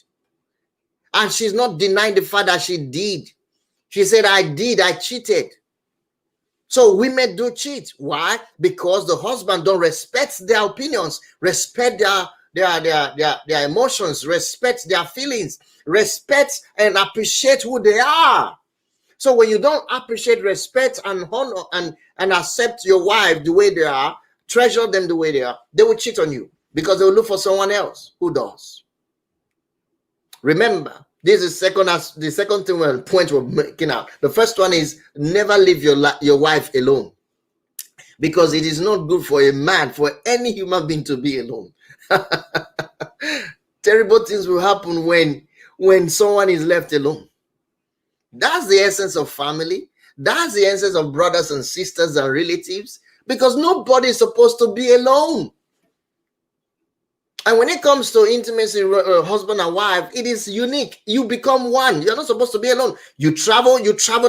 And she's not denying the fact that she did. She said, I cheated. So women do cheat. Why? Because the husband don't respect their opinions, respect their emotions, respect their feelings, respect and appreciate who they are. So when you don't appreciate, respect, and honor and accept your wife the way they are, treasure them the way they are, they will cheat on you because they will look for someone else who does. Remember, this is the second point we're making out. The first one is never leave your wife alone, because it is not good for a man, for any human being, to be alone. Terrible things will happen when someone is left alone. That's the essence of family. That's the essence of brothers and sisters and relatives, because nobody is supposed to be alone. And when it comes to intimacy, husband and wife, it is unique. You become one. You're not supposed to be alone. You travel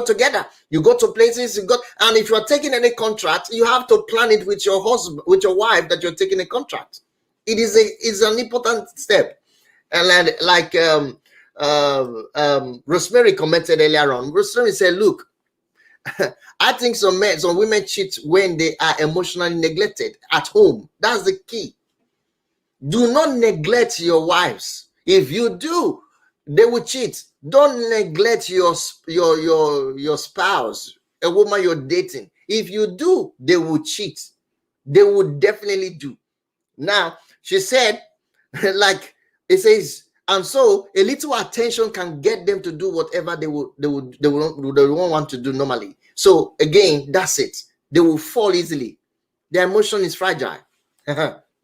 together. You go to places, and if you are taking any contract, you have to plan it with your husband, with your wife, that you're taking a contract. It's an important step. And like Rosemary commented earlier on, Rosemary said, look, I think some women cheat when they are emotionally neglected at home. That's the key. Do not neglect your wives. If you do, They will cheat. Don't neglect your spouse, a woman you're dating. If you do, they will cheat. They will definitely do. Now, she said, like it says, and so a little attention can get them to do whatever they won't want to do normally. So again, that's it. They will fall easily. Their emotion is fragile.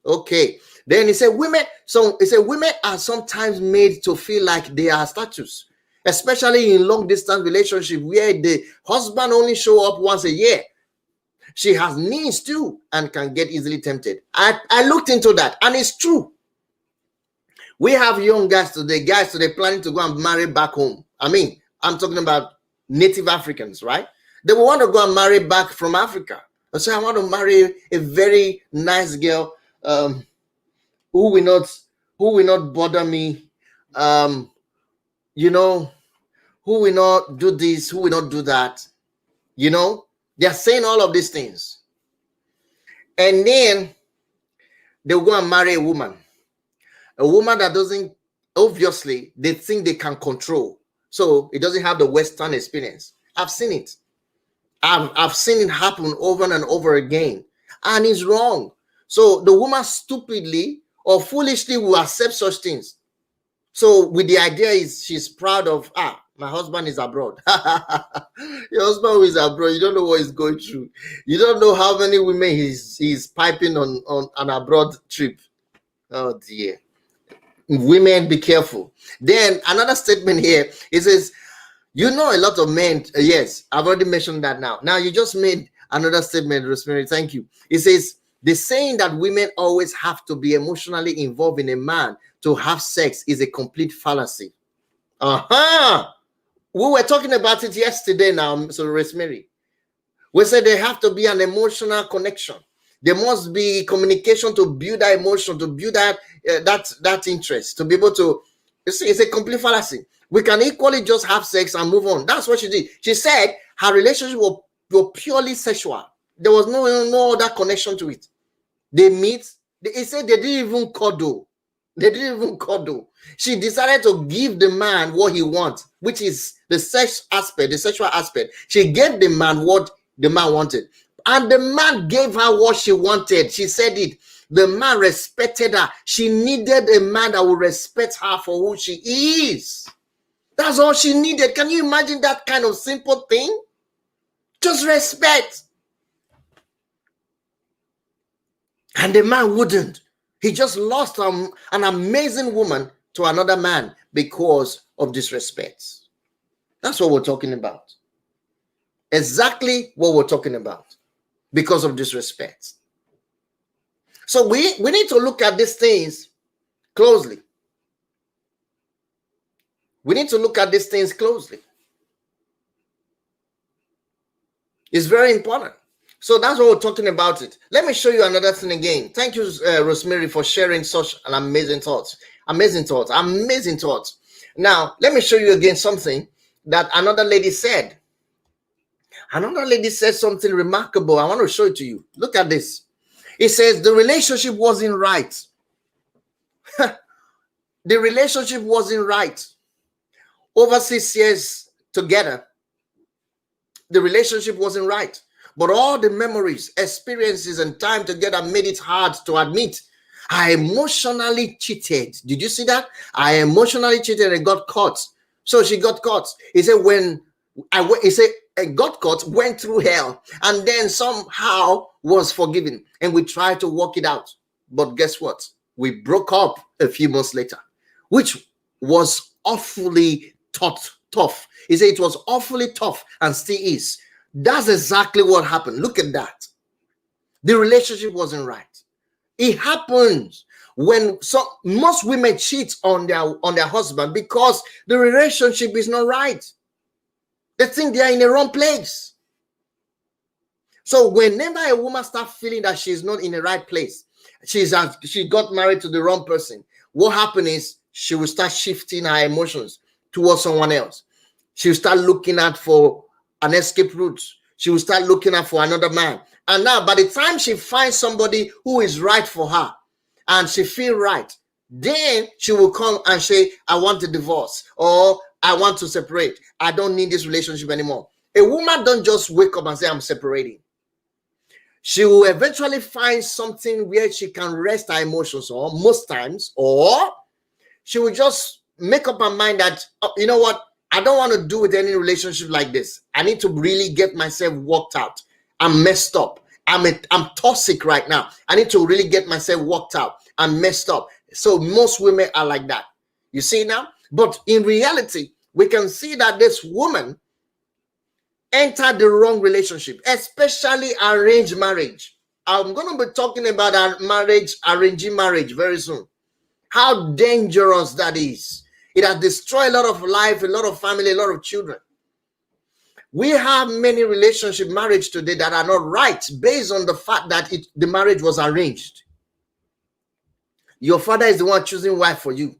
Okay. Then he said women. So he said women are sometimes made to feel like they are status, especially in long distance relationship where the husband only show up once a year. She has needs too and can get easily tempted. I looked into that and it's true. We have young guys today planning to go and marry back home. I mean, I'm talking about native Africans, right? They will want to go and marry back from Africa. And so I want to marry a very nice girl who will not bother me, you know, who will not do this, who will not do that. You know, they're saying all of these things. And then they'll go and marry a woman that doesn't, obviously, they think they can control. So it doesn't have the Western experience. I've seen it. I've seen it happen over and over again. And it's wrong. So the woman stupidly or foolishly will accept such things. So with the idea is she's proud of, my husband is abroad. Your husband who is abroad, you don't know what he's going through. You don't know how many women he's piping on an abroad trip. Oh dear. Women, be careful. Then another statement here, it says, you know, a lot of men, yes, I've already mentioned that now. Now you just made another statement, Rosemary, thank you. It says, the saying that women always have to be emotionally involved in a man to have sex is a complete fallacy. We were talking about it yesterday now, so Rosemary. We said there have to be an emotional connection. There must be communication to build that emotion, to build that interest, to be able to, it's a complete fallacy. We can equally just have sex and move on. That's what she did. She said her relationship were purely sexual. There was no other connection to it. They meet. He said they didn't even cuddle. They didn't even cuddle. She decided to give the man what he wants, which is the sex aspect, the sexual aspect. She gave the man what the man wanted. And the man gave her what she wanted. She said it. The man respected her. She needed a man that would respect her for who she is. That's all she needed. Can you imagine that kind of simple thing? Just respect. And the man wouldn't. He just lost an amazing woman to another man because of disrespect. That's what we're talking about. Exactly what we're talking about. Because of disrespect. So we need to look at these things closely. We need to look at these things closely. It's very important. So that's what we're talking about it. Let me show you another thing again. Thank you, Rosemary, for sharing such an amazing thoughts. Amazing thoughts. Amazing thoughts. Now, let me show you again something that another lady said. Another lady said something remarkable. I want to show it to you. Look at this. It says the relationship wasn't right. The relationship wasn't right. Over 6 years together, the relationship wasn't right. But all the memories, experiences, and time together made it hard to admit. I emotionally cheated. Did you see that? I emotionally cheated and got caught. So she got caught. He said, I got caught, went through hell, and then somehow was forgiven. And we tried to work it out. But guess what? We broke up a few months later, which was awfully tough. He said it was awfully tough and still is. That's exactly what happened. Look at that. The relationship wasn't right. It happens when most women cheat on their husband because the relationship is not right. They think they are in the wrong place. So whenever a woman starts feeling that she's not in the right place, she got married to the wrong person, what happens is she will start shifting her emotions towards someone else. She will start looking out for an escape route. She will start looking out for another man. And now by the time she finds somebody who is right for her and she feels right, Then she will come and say, I want a divorce, or I want to separate. I don't need this relationship anymore. A woman don't just wake up and say, I'm separating. She will eventually find something where she can rest her emotions, or most times, or she will just make up her mind that, oh, you know what, I don't want to do with any relationship like this. I need to really get myself worked out. I'm messed up. I'm toxic right now. I need to really get myself worked out. I'm messed up. So most women are like that. You see now? But in reality, we can see that this woman entered the wrong relationship, especially arranged marriage. I'm going to be talking about arranging marriage very soon. How dangerous that is. It has destroyed a lot of life, a lot of family, a lot of children. We have many relationship marriage today that are not right based on the fact that the marriage was arranged. Your father is the one choosing wife for you.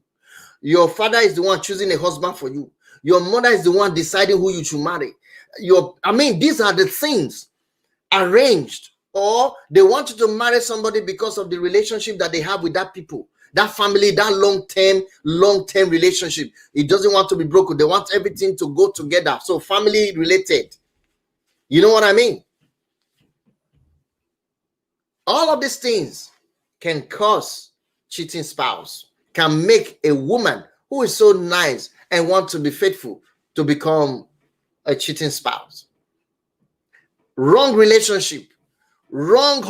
Your father is the one choosing a husband for you. Your mother is the one deciding who you should marry. These are the things arranged, or they want you to marry somebody because of the relationship that they have with that people, that family, that long-term relationship. It doesn't want to be broken. They want everything to go together. So family related. You know what I mean? All of these things can cause cheating spouse, can make a woman who is so nice and want to be faithful to become a cheating spouse. Wrong relationship, wrong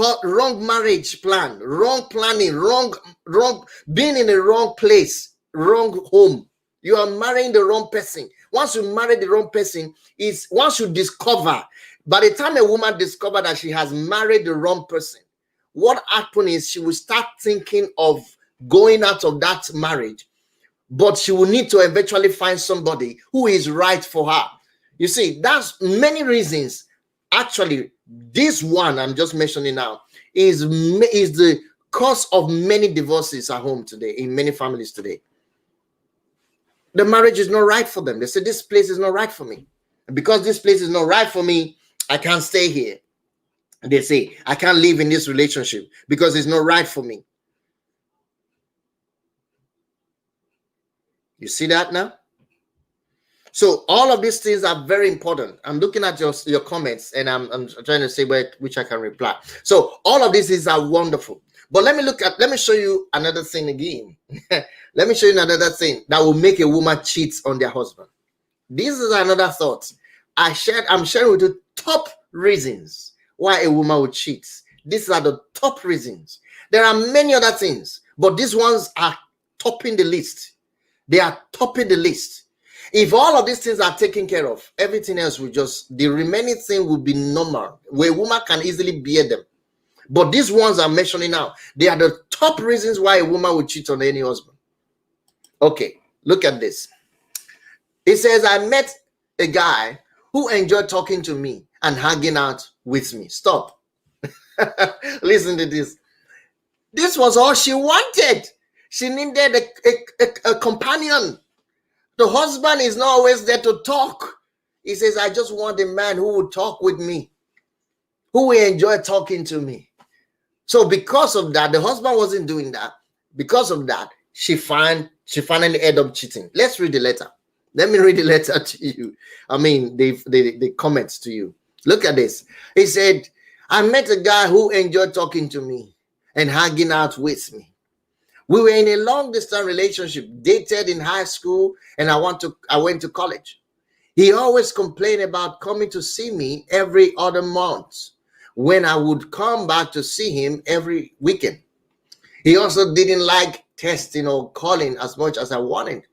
marriage plan, wrong planning, wrong being in the wrong place, wrong home. You are marrying the wrong person. Once you marry the wrong person, once you discover, by the time a woman discovers that she has married the wrong person, what happens is she will start thinking of going out of that marriage, but she will need to eventually find somebody who is right for her. You see, that's many reasons. Actually, this one I'm just mentioning now is the cause of many divorces at home today, in many families today. The marriage is not right for them. They say, this place is not right for me. And because this place is not right for me, I can't stay here. And they say, I can't live in this relationship because it's not right for me. You see that now? So all of these things are very important. I'm looking at your comments, and I'm trying to say which I can reply. So all of these are wonderful. But let me show you another thing again. Let me show you another thing that will make a woman cheat on their husband. This is another thought. I'm sharing with you top reasons why a woman would cheat. These are the top reasons. There are many other things, but these ones are topping the list. They are topping the list. If all of these things are taken care of, everything else will the remaining thing will be normal, where a woman can easily bear them. But these ones I'm mentioning now, they are the top reasons why a woman would cheat on any husband. Okay, look at this. It says, I met a guy who enjoyed talking to me and hanging out with me. Stop. Listen to this. This was all she wanted. She needed a companion. The husband is not always there to talk. He says, I just want a man who will talk with me, who will enjoy talking to me. So because of that, the husband wasn't doing that. Because of that, she finally ended up cheating. Let's read the letter. Let me read the letter to you. The comments to you. Look at this. He said, I met a guy who enjoyed talking to me and hanging out with me. We were in a long-distance relationship, dated in high school, and I went to college. He always complained about coming to see me every other month when I would come back to see him every weekend. He also didn't like texting or calling as much as I wanted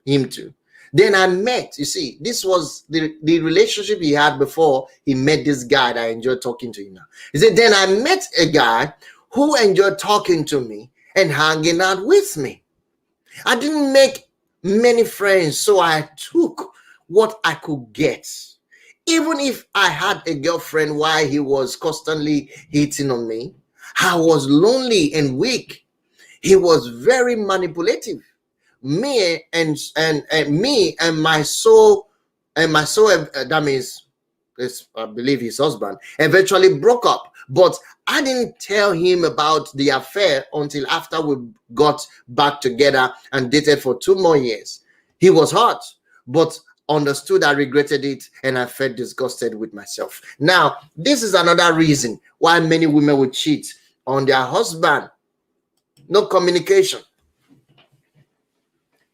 him to. Then I met, you see, this was the relationship he had before he met this guy that I enjoyed talking to him now. He said, then I met a guy who enjoyed talking to me and hanging out with me. I didn't make many friends, so I took what I could get. Even if I had a girlfriend while he was constantly hitting on me, I was lonely and weak. He was very manipulative. My soul, that means I believe his husband, eventually broke up. But I didn't tell him about the affair until after we got back together and dated for 2 more years. He was hurt, but understood I regretted it and I felt disgusted with myself. Now, this is another reason why many women would cheat on their husband. No communication.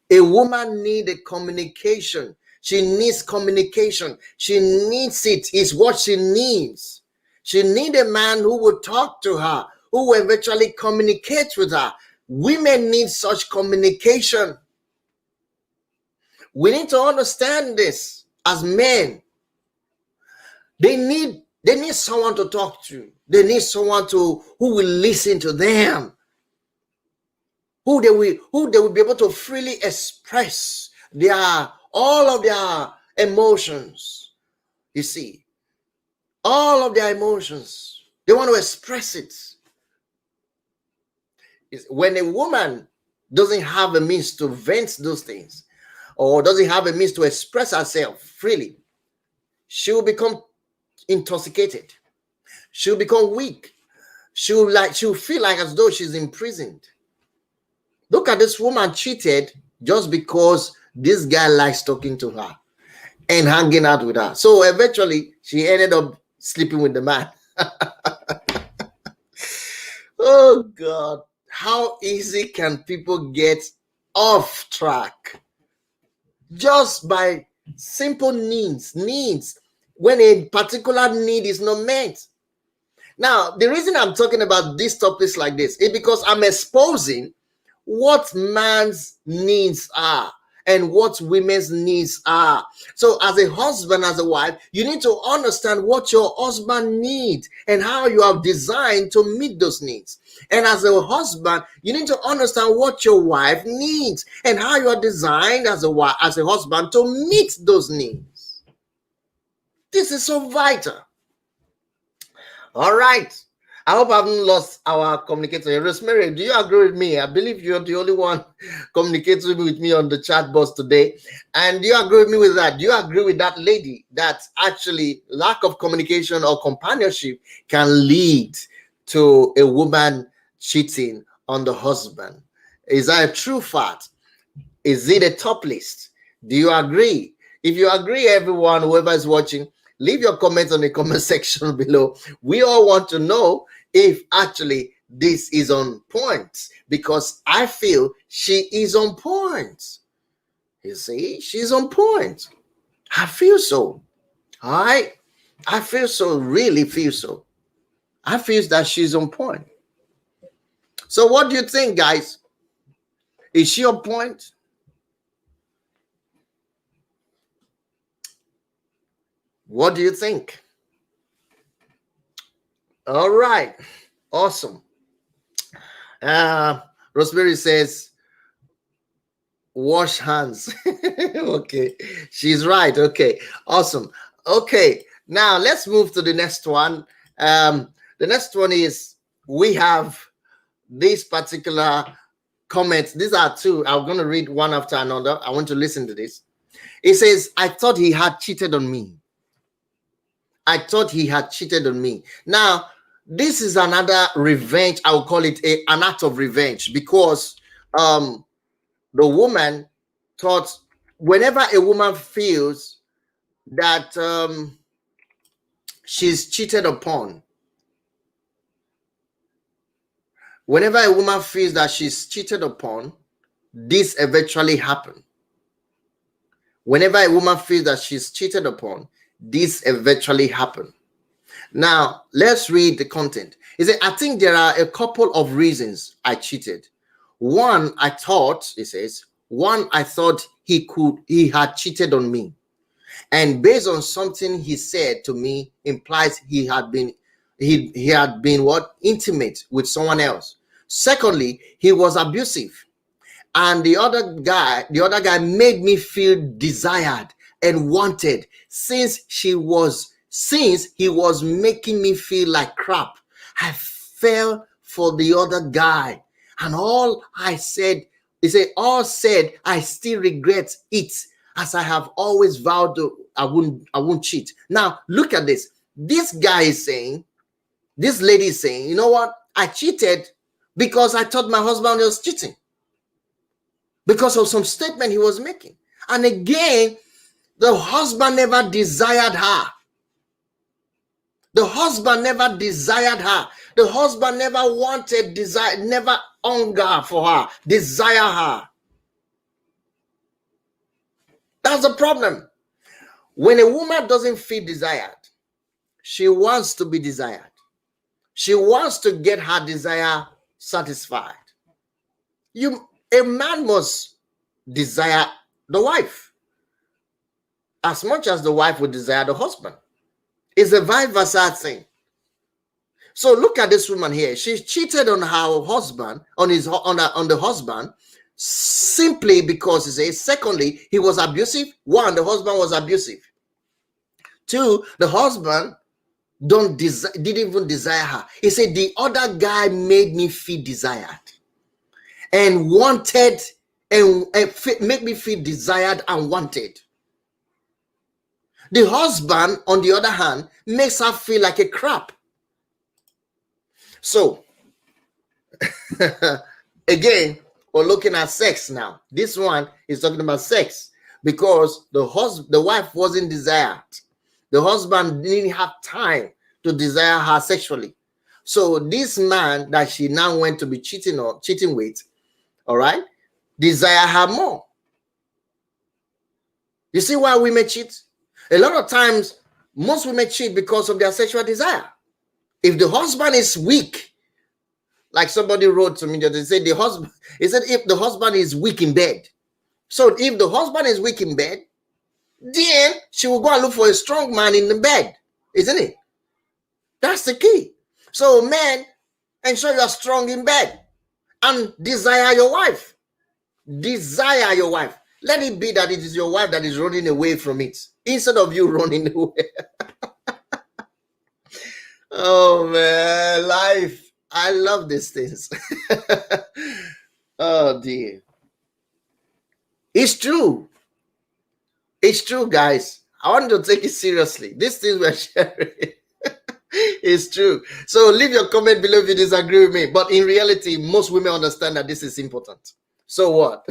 A woman needs a communication. She needs communication. She needs it. It's what she needs. She needs a man who will talk to her, who will eventually communicate with her. Women need such communication. We need to understand this as men. They need someone to talk to. They need someone who will listen to them. Who they will be able to freely express all of their emotions. You see, all of their emotions. They want to express it. When a woman doesn't have a means to vent those things, or doesn't have a means to express herself freely, she will become intoxicated. She'll become weak. She'll feel like as though she's imprisoned. Look at this woman cheated just because this guy likes talking to her and hanging out with her. So eventually she ended up sleeping with the man. Oh God, how easy can people get off track just by simple needs when a particular need is not met? Now, the reason I'm talking about these topics like this is because I'm exposing what man's needs are and what women's needs are. So as a husband, as a wife, you need to understand what your husband needs and how you are designed to meet those needs. And as a husband, you need to understand what your wife needs and how you are designed as a husband to meet those needs. This is so vital. All right. I hope I haven't lost our communicator. Rosemary, do you agree with me? I believe you're the only one communicating with me on the chat box today. And do you agree with me with that? Do you agree with that lady that actually lack of communication or companionship can lead to a woman cheating on the husband? Is that a true fact? Is it a top list? Do you agree? If you agree, everyone, whoever is watching, leave your comments on the comment section below. We all want to know if actually this is on point, because I feel she is on point. You see, she's on point. I feel so. All right. I feel so, really feel so. I feel that she's on point. So what do you think, guys? Is she on point? What do you think? All right. Awesome. Rosemary says, wash hands. Okay. She's right. Okay. Awesome. Okay. Now let's move to the next one. The next one is, we have this particular comment. These are two. I'm going to read one after another. I want to listen to this. It says, I thought he had cheated on me. I thought he had cheated on me. Now, this is another revenge. I will call it an act of revenge, because the woman thought, whenever a woman feels that she's cheated upon, whenever a woman feels that she's cheated upon, this eventually happens. Whenever a woman feels that she's cheated upon, this eventually happen. Now, let's read the content. He said, I think there are a couple of reasons I cheated. One, I thought, he says, I thought he had cheated on me. And based on something he said to me, implies he had been what? Intimate with someone else. Secondly, he was abusive. And the other guy made me feel desired and wanted, since he was making me feel like crap. I fell for the other guy, and all I said, he said, all said, I still regret it. as I have always vowed to, I won't cheat. Now look at this. This guy is saying, this lady is saying, you know what? I cheated because I thought my husband was cheating because of some statement he was making. And again, the husband never desired her. The husband never desired her. The husband never wanted, desire, never hunger for her, desire her. That's the problem. When a woman doesn't feel desired, she wants to be desired. She wants to get her desire satisfied. A man must desire the wife as much as the wife would desire the husband. It's a vice versa thing. So look at this woman here. She cheated on her husband, on the husband, simply because he says, secondly, he was abusive. One, the husband was abusive. Two, the husband didn't even desire her. He said, the other guy made me feel desired and wanted, and make me feel desired and wanted. The husband, on the other hand, makes her feel like a crap. So, again, we're looking at sex now. This one is talking about sex because the wife wasn't desired. The husband didn't have time to desire her sexually. So this man that she now went to be cheating with, all right, desire her more. You see why women cheat? A lot of times, most women cheat because of their sexual desire. If the husband is weak, like somebody wrote to me, they said if the husband is weak in bed. So if the husband is weak in bed, then she will go and look for a strong man in the bed, isn't it? That's the key. So men, ensure you are strong in bed and desire your wife. Desire your wife. Let it be that it is your wife that is running away from it instead of you running away. Oh man, life. I love these things. Oh dear. It's true. It's true, guys. I want to take it seriously. These things we're sharing. It's true. So leave your comment below if you disagree with me. But in reality, most women understand that this is important. So what?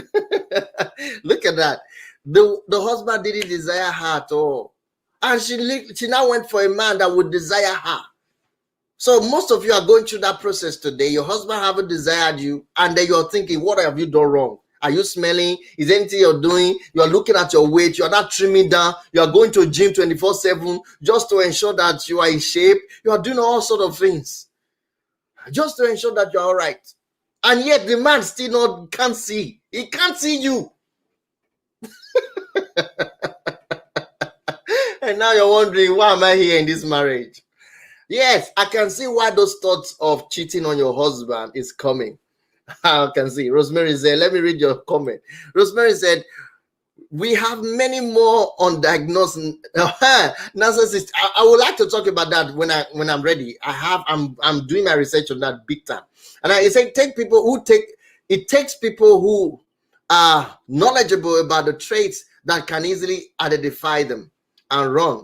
Look at that. The husband didn't desire her at all. And she now went for a man that would desire her. So most of you are going through that process today. Your husband haven't desired you, and then you're thinking, what have you done wrong? Are you smelling? Is anything you're doing? You're looking at your weight. You're not trimming down. You're going to a gym 24/7 just to ensure that you are in shape. You are doing all sorts of things just to ensure that you're all right. And yet the man still can't see. He can't see you. And now you're wondering, why am I here in this marriage? Yes, I can see why those thoughts of cheating on your husband is coming. I can see. Rosemary said, let me read your comment. Rosemary said, we have many more undiagnosed narcissists. I would like to talk about that when I'm ready. I'm doing my research on that big time. And I say it takes people who are knowledgeable about the traits that can easily identify them and run.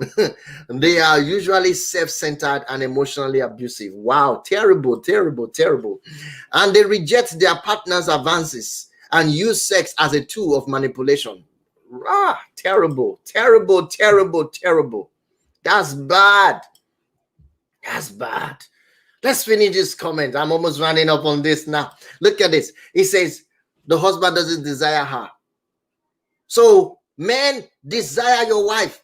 They are usually self-centered and emotionally abusive. Wow, terrible, terrible, terrible. And they reject their partner's advances and use sex as a tool of manipulation. Ah, terrible, terrible, terrible, terrible. That's bad. That's bad. Let's finish this comment. I'm almost running up on this now. Look at this. He says the husband doesn't desire her. So men, desire your wife.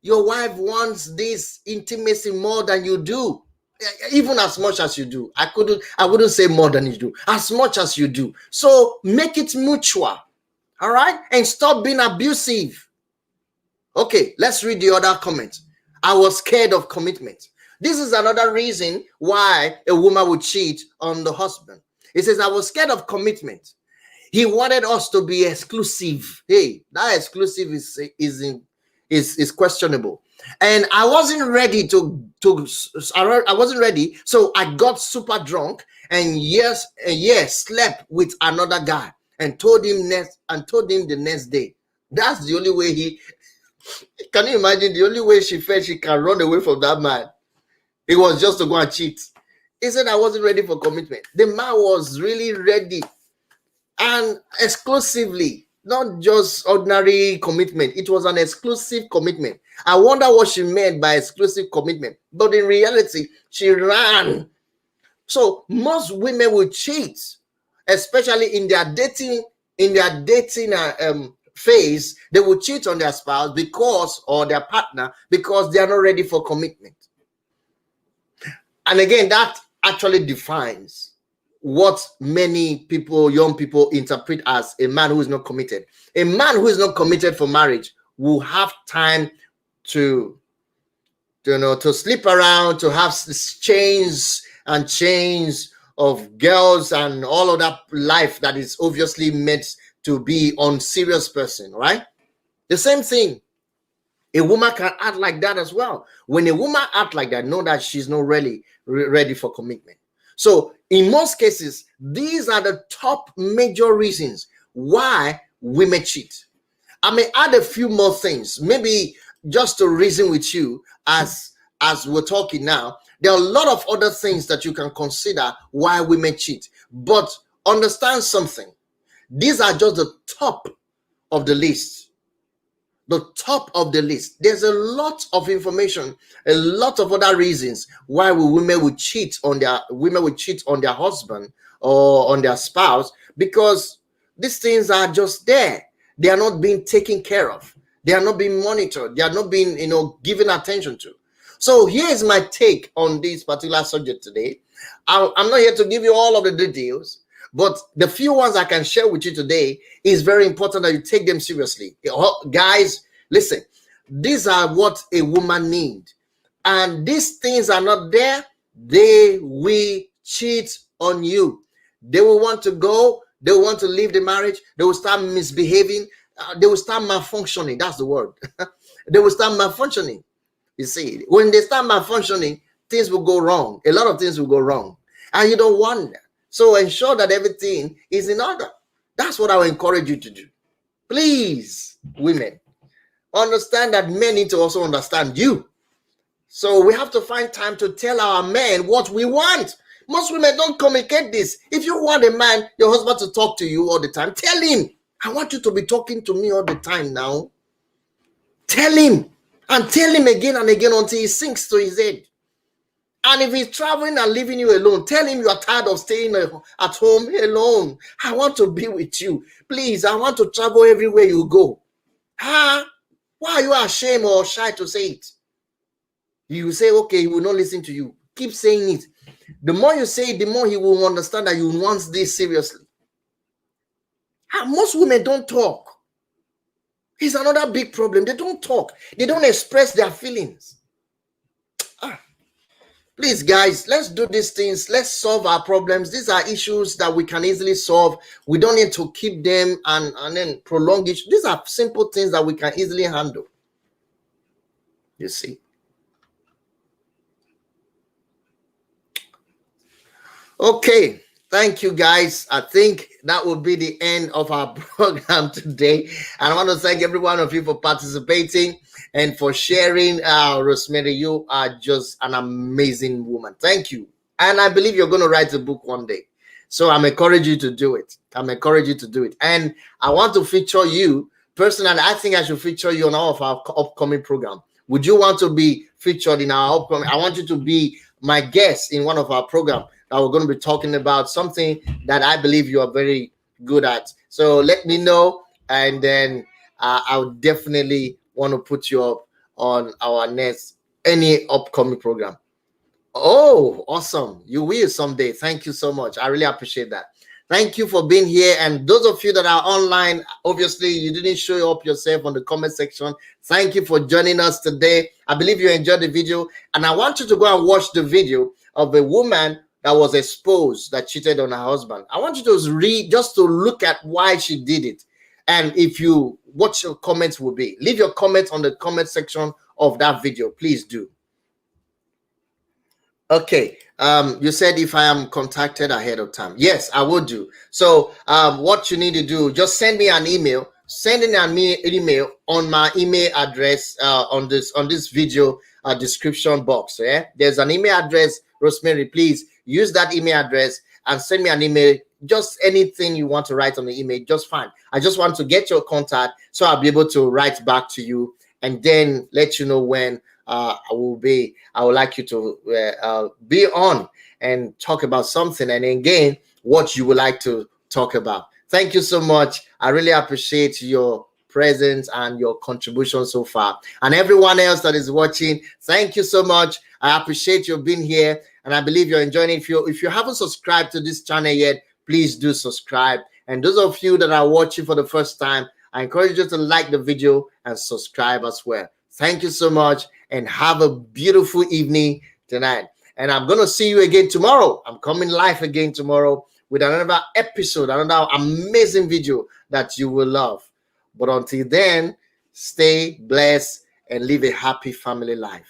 Your wife wants this intimacy more than you do, even as much as you do. I wouldn't say more than you do, as much as you do. So make it mutual, all right? And stop being abusive. Okay, let's read the other comment. I was scared of commitment. This is another reason why a woman would cheat on the husband. It says, I was scared of commitment. He wanted us to be exclusive. Hey, that exclusive is questionable. And I wasn't ready I wasn't ready. So I got super drunk and slept with another guy and told him the next day. That's the only way can you imagine the only way she felt she can run away from that man? It was just to go and cheat. He said, I wasn't ready for commitment. The man was really ready, and exclusively, not just ordinary commitment. It was an exclusive commitment. I wonder what she meant by exclusive commitment. But in reality, she ran. So most women will cheat, especially in their dating phase. They will cheat on their spouse or their partner because they are not ready for commitment. And again, that actually defines what many people, young people, interpret as a man who is not committed. A man who is not committed for marriage will have time to sleep around, to have chains of girls and all of that life that is obviously meant to be on serious person, right? The same thing. A woman can act like that as well. When a woman acts like that, know that she's not really ready for commitment. So in most cases, these are the top major reasons why women cheat. I may add a few more things, maybe just to reason with you as we're talking now. There are a lot of other things that you can consider why women cheat. But understand something. These are just the top of the list. The top of the list. There's a lot of information, a lot of other reasons why women would cheat on their husband or on their spouse, because these things are just there. They are not being taken care of. They are not being monitored. They are not being, given attention to. So here's my take on this particular subject today. I'm not here to give you all of the details, but the few ones I can share with you today is very important that you take them seriously. Guys, listen, these are what a woman needs. And these things are not there, they will cheat on you. They will want to go, they will want to leave the marriage, they will start misbehaving, they will start malfunctioning. That's the word. They will start malfunctioning. You see, when they start malfunctioning, things will go wrong. A lot of things will go wrong. And you don't want that. So ensure that everything is in order. That's what I will encourage you to do. Please, women, understand that men need to also understand you. So we have to find time to tell our men what we want. Most women don't communicate this. If you want a man, your husband, to talk to you all the time, tell him, I want you to be talking to me all the time now. Tell him, and tell him again and again until he sinks to his head. And if he's traveling and leaving you alone, tell him you are tired of staying at home alone. I want to be with you. Please, I want to travel everywhere you go. Why are you ashamed or shy to say it? You say, okay, he will not listen to you. Keep saying it. The more you say it, the more he will understand that you want this seriously. Most women don't talk. It's another big problem. They don't talk. They don't express their feelings. Please, guys, let's do these things. Let's solve our problems. These are issues that we can easily solve. We don't need to keep them and then prolong it. These are simple things that we can easily handle. You see. Okay. Thank you, guys. I think that will be the end of our program today. And I want to thank every one of you for participating and for sharing. Rosemary, you are just an amazing woman. Thank you. And I believe you're going to write a book one day. So I'm encouraging you to do it. And I want to feature you personally. I think I should feature you on all of our upcoming program. Would you want to be featured in our upcoming? I want you to be my guest in one of our programs. We're going to be talking about something that I believe you are very good at. So let me know, and then I'll definitely want to put you up on our next any upcoming program. Oh, awesome. You will someday. Thank you so much. I really appreciate that. Thank you for being here. And those of you that are online, obviously you didn't show up yourself on the comment section. Thank you for joining us today. I believe you enjoyed the video, and I want you to go and watch the video of a woman that was exposed, that cheated on her husband. I want you to read, just to look at why she did it. And what your comments will be. Leave your comments on the comment section of that video. Please do. Okay. You said if I am contacted ahead of time. Yes, I will do. So what you need to do, just send me an email send in an email on my email address on this video description box. Yeah, there's an email address, Rosemary. Please use that email address and send me an email. Just anything you want to write on the email, just fine. I just want to get your contact so I'll be able to write back to you and then let you know when I would like you to be on and talk about something, and again, what you would like to talk about. Thank you so much. I really appreciate your presence and your contribution so far. And everyone else that is watching, thank you so much. I appreciate you being here, and I believe you're enjoying it. If you haven't subscribed to this channel yet, please do subscribe. And those of you that are watching for the first time, I encourage you to like the video and subscribe as well. Thank you so much, and have a beautiful evening tonight. And I'm going to see you again tomorrow. I'm coming live again tomorrow with another episode, another amazing video that you will love. But until then, stay blessed and live a happy family life.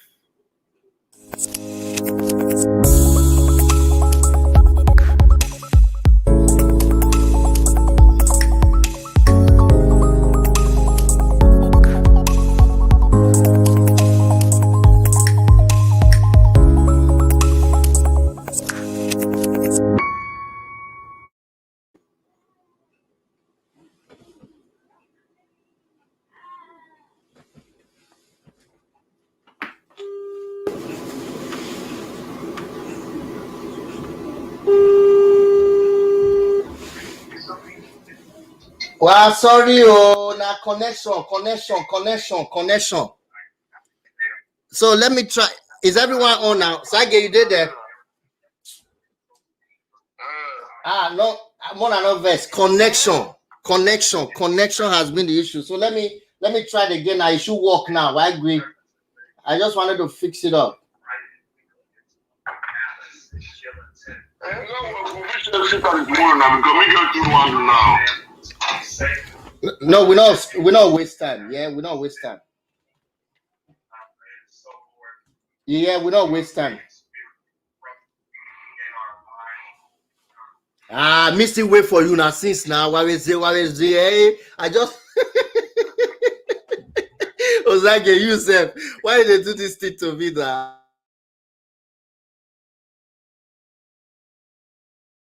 Well, sorry, na connection. So let me try. Is everyone on now? Sage, you did there? No, more than no verse. Connection has been the issue. So let me try it again. I should work now. I agree. I just wanted to fix it up. No, we not waste time. Yeah, we not waste time. Yeah, we don't waste time. Misty wait for you now since now. What is it? Hey, I just Ozage, you said, why did they do this thing to me now?